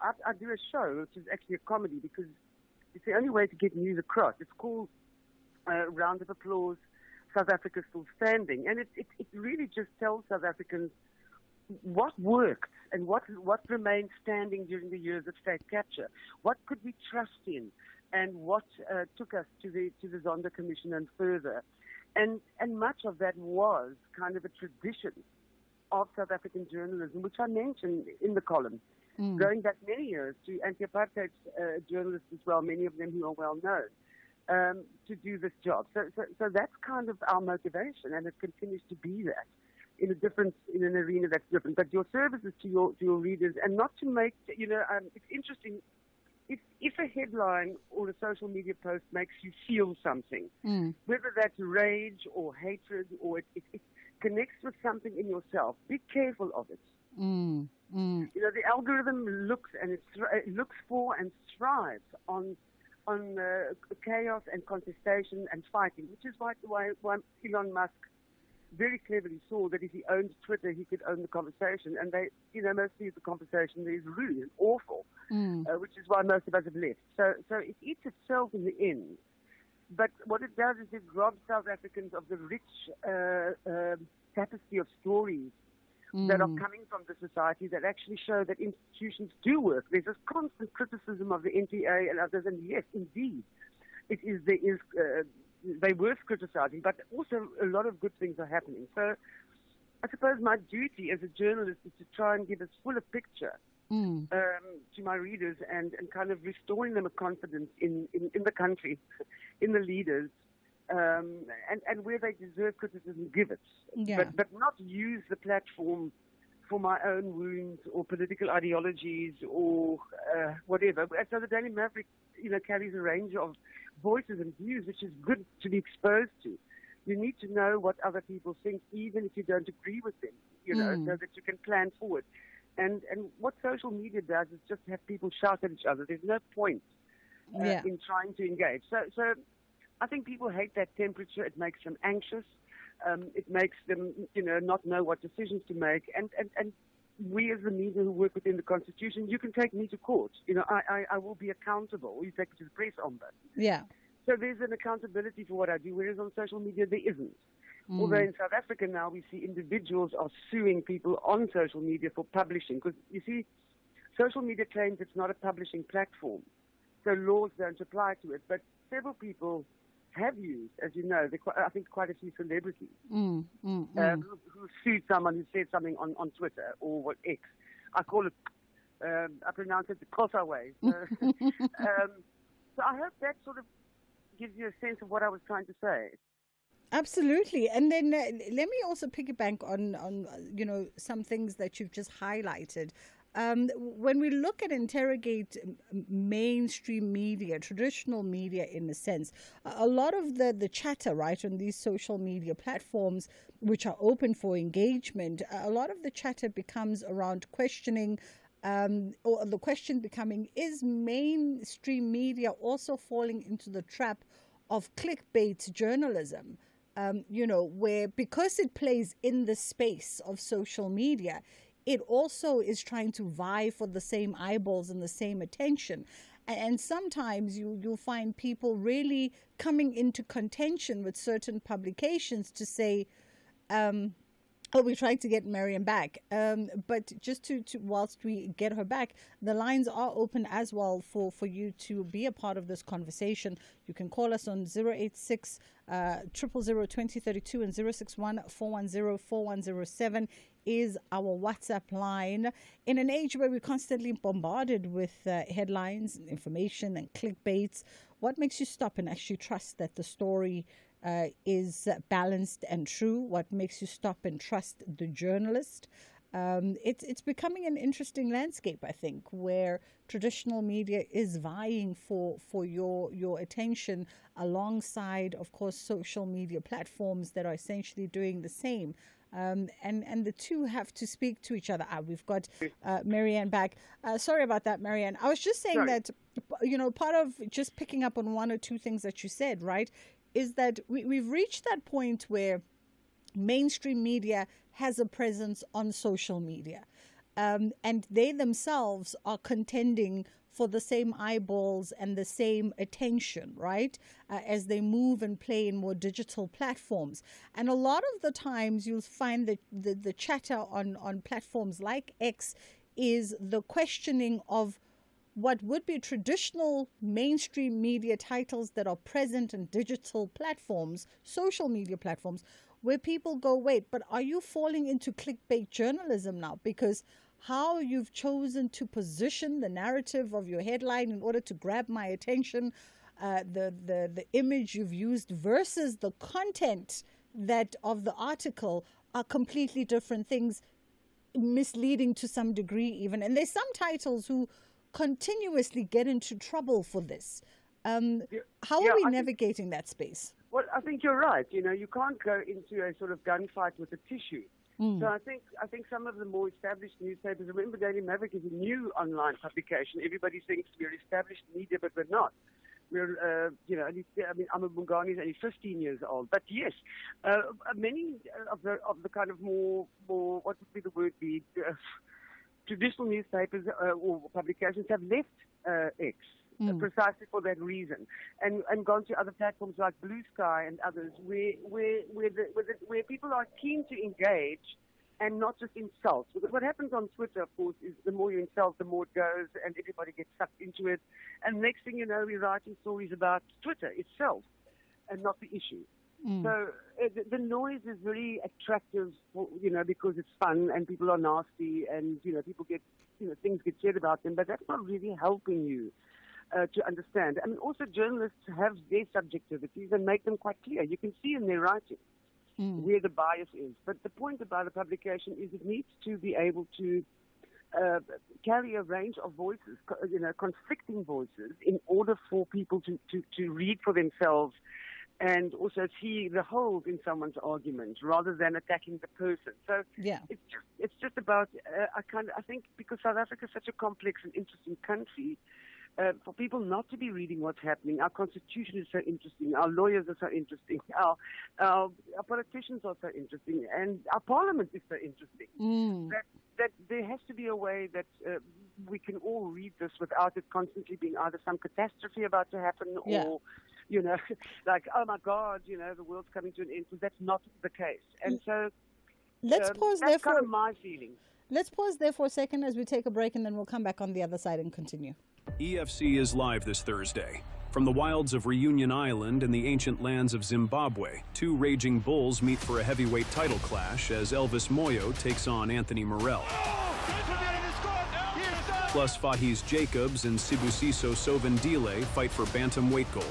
I do a show, which is actually a comedy, because it's the only way to get news across. It's called Round of Applause, South Africa Still Standing. And it really just tells South Africans what worked and what remained standing during the years of state capture. What could we trust in, and what took us to the Zondo Commission and further. And much of that was kind of a tradition of South African journalism, which I mentioned in the column, going back many years to anti-apartheid journalists as well, many of them who are well known, to do this job. So that's kind of our motivation, and it continues to be that in an arena that's different. But your service is to your readers, and not to make, it's interesting. If a headline or a social media post makes you feel something, whether that's rage or hatred, or it connects with something in yourself, be careful of it. The algorithm looks for and strives on chaos and contestation and fighting, which is why Elon Musk very cleverly saw that if he owned Twitter, he could own the conversation. And mostly the conversation is rude and awful, which is why most of us have left. So it eats itself in the end. But what it does is it robs South Africans of the rich tapestry of stories that are coming from the society that actually show that institutions do work. There's this constant criticism of the NPA and others, and yes, indeed, they worth criticizing, but also a lot of good things are happening. So I suppose my duty as a journalist is to try and give as full a picture to my readers and kind of restoring them a confidence in the country, in the leaders, and where they deserve criticism, give it. Yeah. But not use the platform for my own wounds or political ideologies or whatever. So the Daily Maverick, carries a range of voices and views, which is good to be exposed to. You need to know what other people think, even if you don't agree with them, so that you can plan forward. And what social media does is just have people shout at each other. There's no point in trying to engage. So I think people hate that temperature. It makes them anxious. It makes them, not know what decisions to make. And we as the media who work within the Constitution, you can take me to court. I will be accountable. You take it to the press ombudsman. Yeah. So there's an accountability for what I do, whereas on social media there isn't. Mm. Although in South Africa now we see individuals are suing people on social media for publishing. Because, you see, social media claims it's not a publishing platform. So laws don't apply to it. But several people have used, as you know, I think quite a few celebrities Mm. who sued someone who said something on Twitter or what X. I call it, I pronounce it the Xhosa way. So I hope that sort of gives you a sense of what I was trying to say. Absolutely. And then let me also piggyback on some things that you've just highlighted. When we look at interrogate mainstream media, traditional media in a sense, a lot of the chatter, right, on these social media platforms, which are open for engagement, a lot of the chatter becomes around questioning, or the question becoming, is mainstream media also falling into the trap of clickbait journalism? Where because it plays in the space of social media, it also is trying to vie for the same eyeballs and the same attention. And sometimes you'll find people really coming into contention with certain publications to say, we're trying to get Marian back. But just to whilst we get her back, the lines are open as well for you to be a part of this conversation. You can call us on 086 000 2032 and 061 410 4107 is our WhatsApp line. In an age where we're constantly bombarded with headlines, and information and clickbaits, what makes you stop and actually trust that the story is balanced and true? What makes you stop and trust the journalist? It's becoming an interesting landscape, I think, where traditional media is vying for your attention alongside, of course, social media platforms that are essentially doing the same. And the two have to speak to each other. We've got Marianne back. Sorry about that, Marianne. I was just saying that, part of just picking up on one or two things that you said, right, is that we've reached that point where mainstream media has a presence on social media. And they themselves are contending for the same eyeballs and the same attention, right, as they move and play in more digital platforms. And a lot of the times you'll find that the chatter on platforms like X is the questioning of what would be traditional mainstream media titles that are present in digital platforms, social media platforms, where people go, wait, but are you falling into clickbait journalism now? Because how you've chosen to position the narrative of your headline in order to grab my attention, the image you've used versus the content that of the article are completely different things, misleading to some degree even. And there's some titles who continuously get into trouble for this. How are we navigating that space? Well, I think you're right. You can't go into a sort of gunfight with a tissue. So I think some of the more established newspapers, remember Daily Maverick is a new online publication. Everybody thinks we're established media, but we're not. We're, I'm a Mungani, only 15 years old. But yes, many of the kind of more what would be the word be, traditional newspapers or publications have left X. Precisely for that reason, and gone to other platforms like Blue Sky and others, where people are keen to engage and not just insult. Because what happens on Twitter, of course, is the more you insult, the more it goes, and everybody gets sucked into it. And next thing you know, we're writing stories about Twitter itself and not the issue. So the noise is very attractive, because it's fun and people are nasty and people get things get said about them, but that's not really helping you. To understand. I mean, also journalists have their subjectivities and make them quite clear. You can see in their writing where the bias is. But the point about a publication is it needs to be able to carry a range of voices, conflicting voices, in order for people to read for themselves and also see the holes in someone's argument rather than attacking the person. So it's just about, I think because South Africa is such a complex and interesting country, for people not to be reading what's happening. Our constitution is so interesting. Our lawyers are so interesting. Our politicians are so interesting. And our parliament is so interesting. That there has to be a way that we can all read this without it constantly being either some catastrophe about to happen or, you know, like, oh my God, you know, the world's coming to an end. So that's not the case. And so let's pause that's there kind for of my feeling. Let's pause there for a second as we take a break, and then we'll come back on the other side and continue. EFC is live this Thursday. From the wilds of Reunion Island and the ancient lands of Zimbabwe, two raging bulls meet for a heavyweight title clash as Elvis Moyo takes on Anthony Morrell. Plus, Fahis Jacobs and Sibusiso Sovendile fight for bantamweight gold.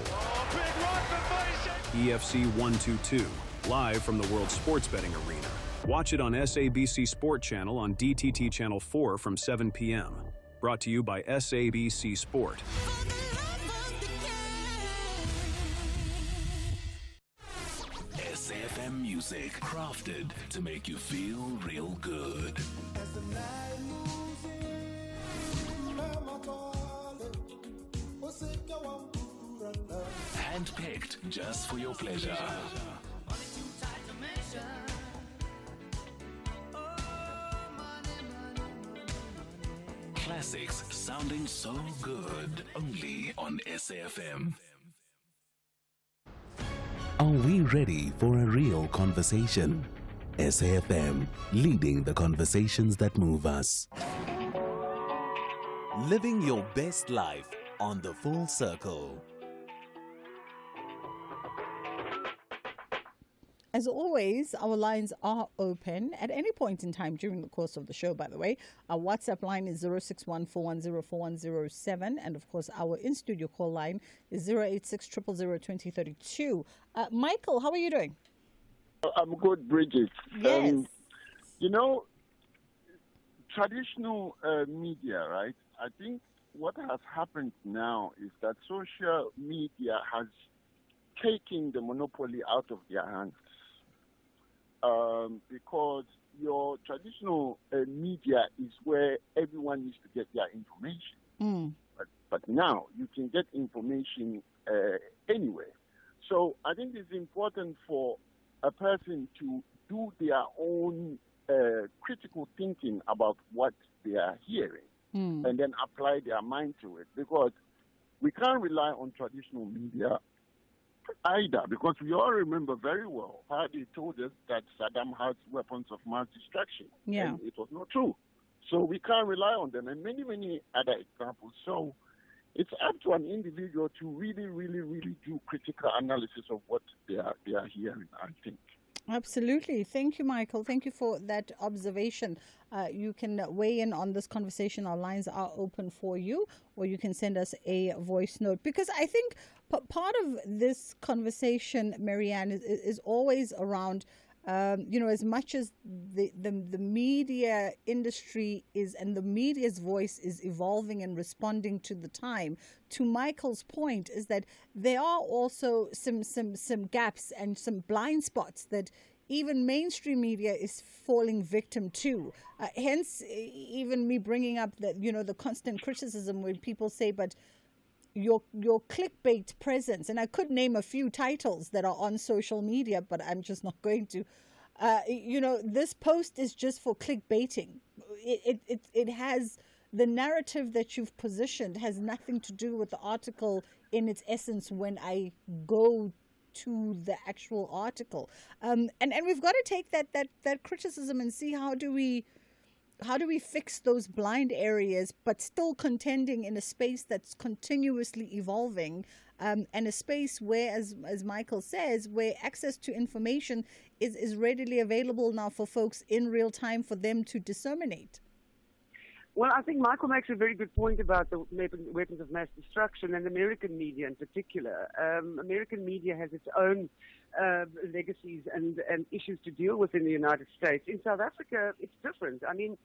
EFC 122, live from the World Sports Betting Arena. Watch it on SABC Sport Channel on DTT Channel 4 from 7 p.m. Brought to you by SABC Sport. SAFM music, crafted to make you feel real good. Handpicked just for your pleasure. Classics sounding so good, only on SAFM. Are we ready for a real conversation? SAFM, leading the conversations that move us. Living your best life on the Full Circle. As always, our lines are open at any point in time during the course of the show, by the way. Our WhatsApp line is 061-410-4107. And, of course, our in-studio call line is 086-000-2032. Michael, how are you doing? I'm good, Bridget. Yes. You know, traditional media, right? I think what has happened now is that social media has taken the monopoly out of their hands. Because your traditional media is where everyone needs to get their information. But now you can get information anywhere. So I think it's important for a person to do their own critical thinking about what they are hearing and then apply their mind to it. Because we can't rely on traditional media either, because we all remember very well how they told us that Saddam had weapons of mass destruction. Yeah. And it was not true. So we can't rely on them, and many, many other examples. So it's up to an individual to really, really, really do critical analysis of what they are hearing, I think. Absolutely. Thank you, Michael. Thank you for that observation. You can weigh in on this conversation. Our lines are open for you, or you can send us a voice note. Because I think part of this conversation, Marianne, is always around, as much as the media industry is, and the media's voice is evolving and responding to the time, to Michael's point is that there are also some gaps and some blind spots that even mainstream media is falling victim to. Hence, even me bringing up that, the constant criticism when people say, but your clickbait presence, and I could name a few titles that are on social media, but I'm just not going to. This post is just for clickbaiting. It has the narrative that you've positioned has nothing to do with the article in its essence when I go to the actual article. And we've got to take that criticism and see how do we fix those blind areas, but still contending in a space that's continuously evolving, and a space where, as Michael says, where access to information is readily available now for folks in real time for them to disseminate. Well, I think Michael makes a very good point about the weapons of mass destruction and American media in particular. American media has its own legacies and issues to deal with in the United States. In South Africa, it's different. I mean,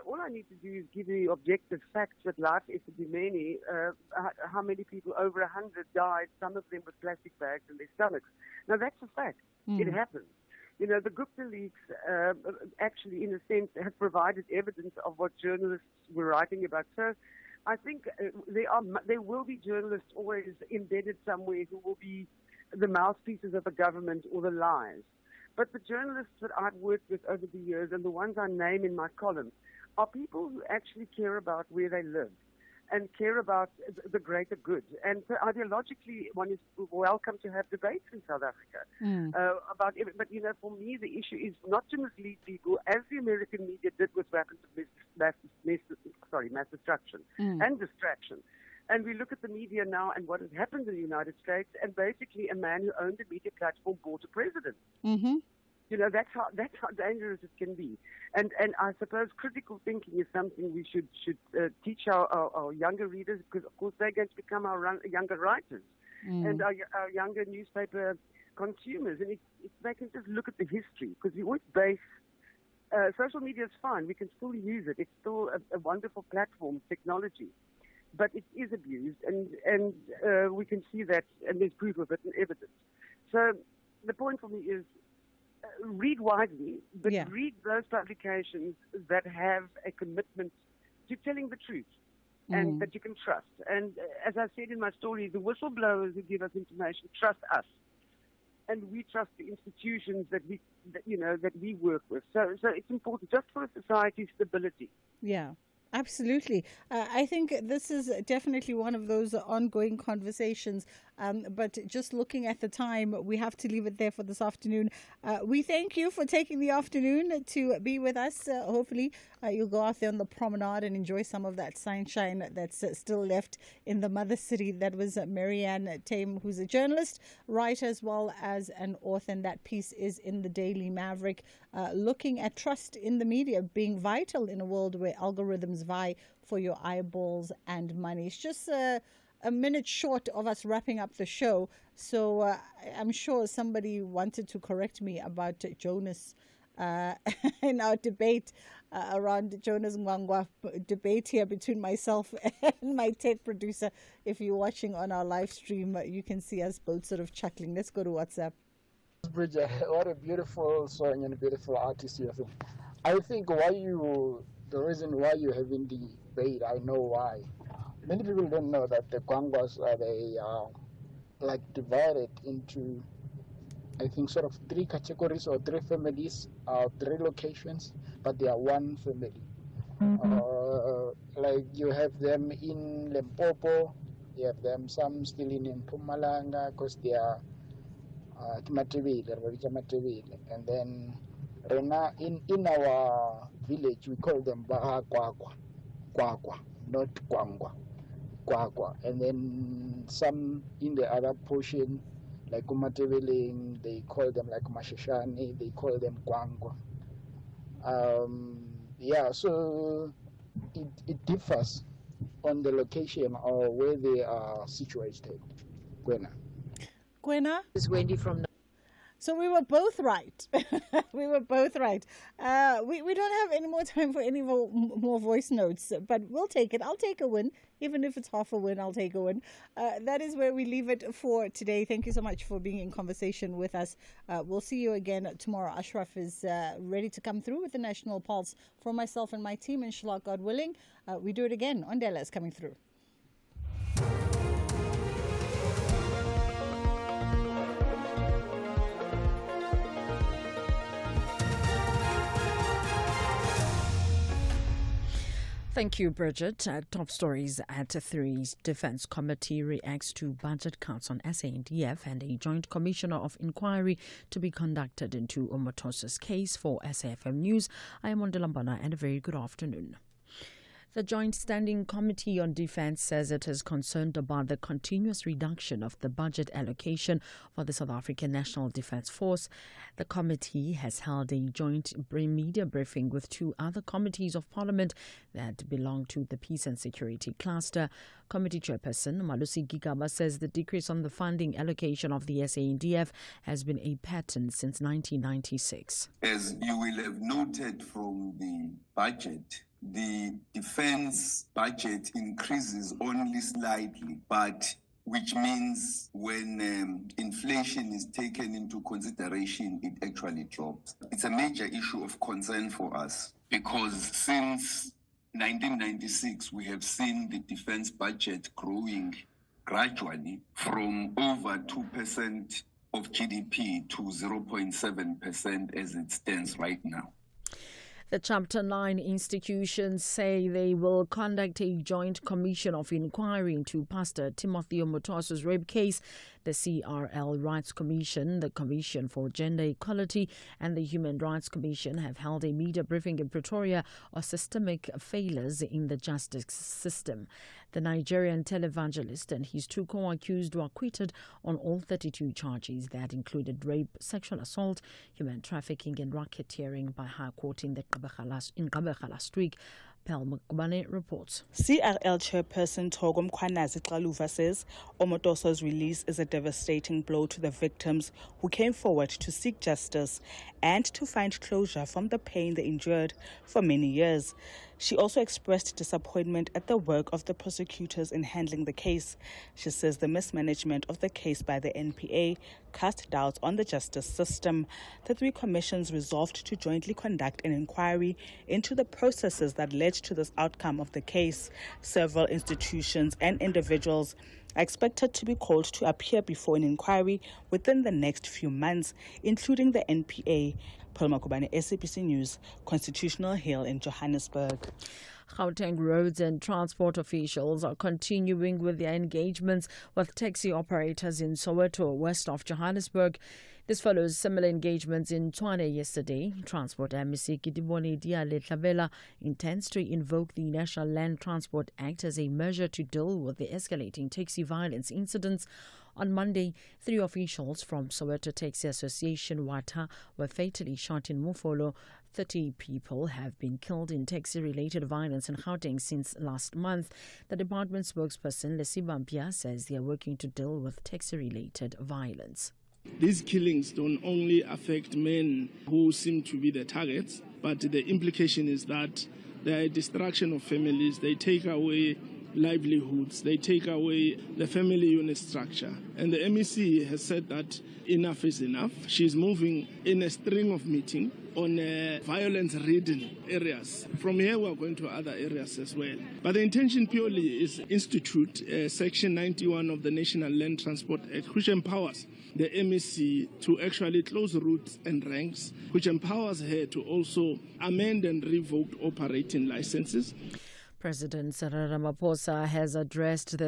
all I need to do is give you objective facts that life epidemic, how many people, over 100 died, some of them with plastic bags in their stomachs. Now, that's a fact. It happens. The Gupta leaks actually, in a sense, have provided evidence of what journalists were writing about. So I think there will be journalists always embedded somewhere who will be the mouthpieces of the government or the lies. But the journalists that I've worked with over the years and the ones I name in my column are people who actually care about where they live and care about the greater good. And so ideologically, one is welcome to have debates in South Africa about it. But, for me, the issue is not to mislead people, as the American media did with weapons of mass destruction and distraction. And we look at the media now and what has happened in the United States, and basically a man who owned a media platform bought a president. Mm-hmm. That's how dangerous it can be. And I suppose critical thinking is something we should teach our younger readers, because of course they're going to become our younger writers and our younger newspaper consumers. And if they can just look at the history, because we always base social media is fine. We can still use it. It's still a wonderful platform, technology. But it is abused, and we can see that, and there's proof of it and evidence. So the point for me is read widely, but read those publications that have a commitment to telling the truth and that you can trust. And as I said in my story, the whistleblowers who give us information trust us, and we trust the institutions that we work with. So it's important just for society's stability. Yeah. Absolutely. I think this is definitely one of those ongoing conversations. But just looking at the time, we have to leave it there for this afternoon. We thank you for taking the afternoon to be with us. Hopefully, you'll go out there on the promenade and enjoy some of that sunshine that's still left in the mother city. That was Marianne Tame, who's a journalist, writer, as well as an author. And that piece is in the Daily Maverick, looking at trust in the media being vital in a world where algorithms vie for your eyeballs and money. It's just a minute short of us wrapping up the show, so I'm sure somebody wanted to correct me about Jonas in our debate around Jonas Ngwangwa debate here between myself and my tech producer. If you're watching on our live stream, you can see us both sort of chuckling. Let's go to WhatsApp. Bridget, what a beautiful song and a beautiful artist you have. I think the reason why you're having the debate, I know why. Many people don't know that the Kwangwas are divided into, I think, sort of 3 categories or 3 families, 3 locations, but they are one family. Like you have them in Limpopo, you have them some still in Mpumalanga, because they are Matebile, and then in our village we call them Baha Kwakwa, not Kwangwa. And then some in the other portion, like Umatebeleng, they call them like Mashashani, they call them Kwangwa. So it differs on the location or where they are situated. Gwena? This is Wendy from... So we were both right. We were both right. We don't have any more time for any more voice notes, but we'll take it. I'll take a win. Even if it's half a win, I'll take a win. That is where we leave it for today. Thank you so much for being in conversation with us. We'll see you again tomorrow. Ashraf is ready to come through with the National Pulse for myself and my team. Inshallah, God willing, we do it again. Ondela is coming through. Thank you, Bridget. Top stories at 3. Defense Committee reacts to budget cuts on SANDF and a joint commissioner of inquiry to be conducted into Umatosa's case. For SAFM News, I am Ondela and a very good afternoon. The Joint Standing Committee on Defence says it is concerned about the continuous reduction of the budget allocation for the South African National Defence Force. The committee has held a joint media briefing with 2 other committees of Parliament that belong to the Peace and Security Cluster. Committee Chairperson Malusi Gigaba says the decrease on the funding allocation of the SANDF has been a pattern since 1996. As you will have noted from the budget, the defense budget increases only slightly, but which means when inflation is taken into consideration, it actually drops. It's a major issue of concern for us because since 1996, we have seen the defense budget growing gradually from over 2% of GDP to 0.7% as it stands right now. The Chapter 9 institutions say they will conduct a joint commission of inquiry into Pastor Timothy Omotoso's rape case. The CRL Rights Commission, the Commission for Gender Equality and the Human Rights Commission have held a media briefing in Pretoria on systemic failures in the justice system. The Nigerian televangelist and his two co-accused were acquitted on all 32 charges that included rape, sexual assault, human trafficking and racketeering by High Court in Gqeberha last week. Pelmakubane reports. CRL chairperson Togom Kwanazi Xaluva says Omotoso's release is a devastating blow to the victims who came forward to seek justice and to find closure from the pain they endured for many years. She also expressed disappointment at the work of the prosecutors in handling the case. She says the mismanagement of the case by the NPA cast doubts on the justice system. The three commissions resolved to jointly conduct an inquiry into the processes that led to this outcome of the case. Several institutions and individuals are expected to be called to appear before an inquiry within the next few months, including the NPA. Palma Kubane, SABC News, Constitutional Hill in Johannesburg. Gauteng roads and transport officials are continuing with their engagements with taxi operators in Soweto, west of Johannesburg. This follows similar engagements in Tshwane yesterday. Transport MEC Kidibone Diale Tlhabela intends to invoke the National Land Transport Act as a measure to deal with the escalating taxi violence incidents. On Monday, 3 officials from Soweto Taxi Association WATA were fatally shot in Mufolo. 30 people have been killed in taxi-related violence in Gauteng since last month. The department spokesperson Lesiba Mpia says they are working to deal with taxi-related violence. These killings don't only affect men who seem to be the targets, but the implication is that they are destruction of families. They take away livelihoods. They take away the family unit structure. And the MEC has said that enough is enough. She's moving in a string of meetings on violence-ridden areas. From here, we're going to other areas as well. But the intention purely is institute Section 91 of the National Land Transport Act, which empowers the MEC to actually close routes and ranks, which empowers her to also amend and revoke operating licenses. President Cyril Ramaphosa has addressed the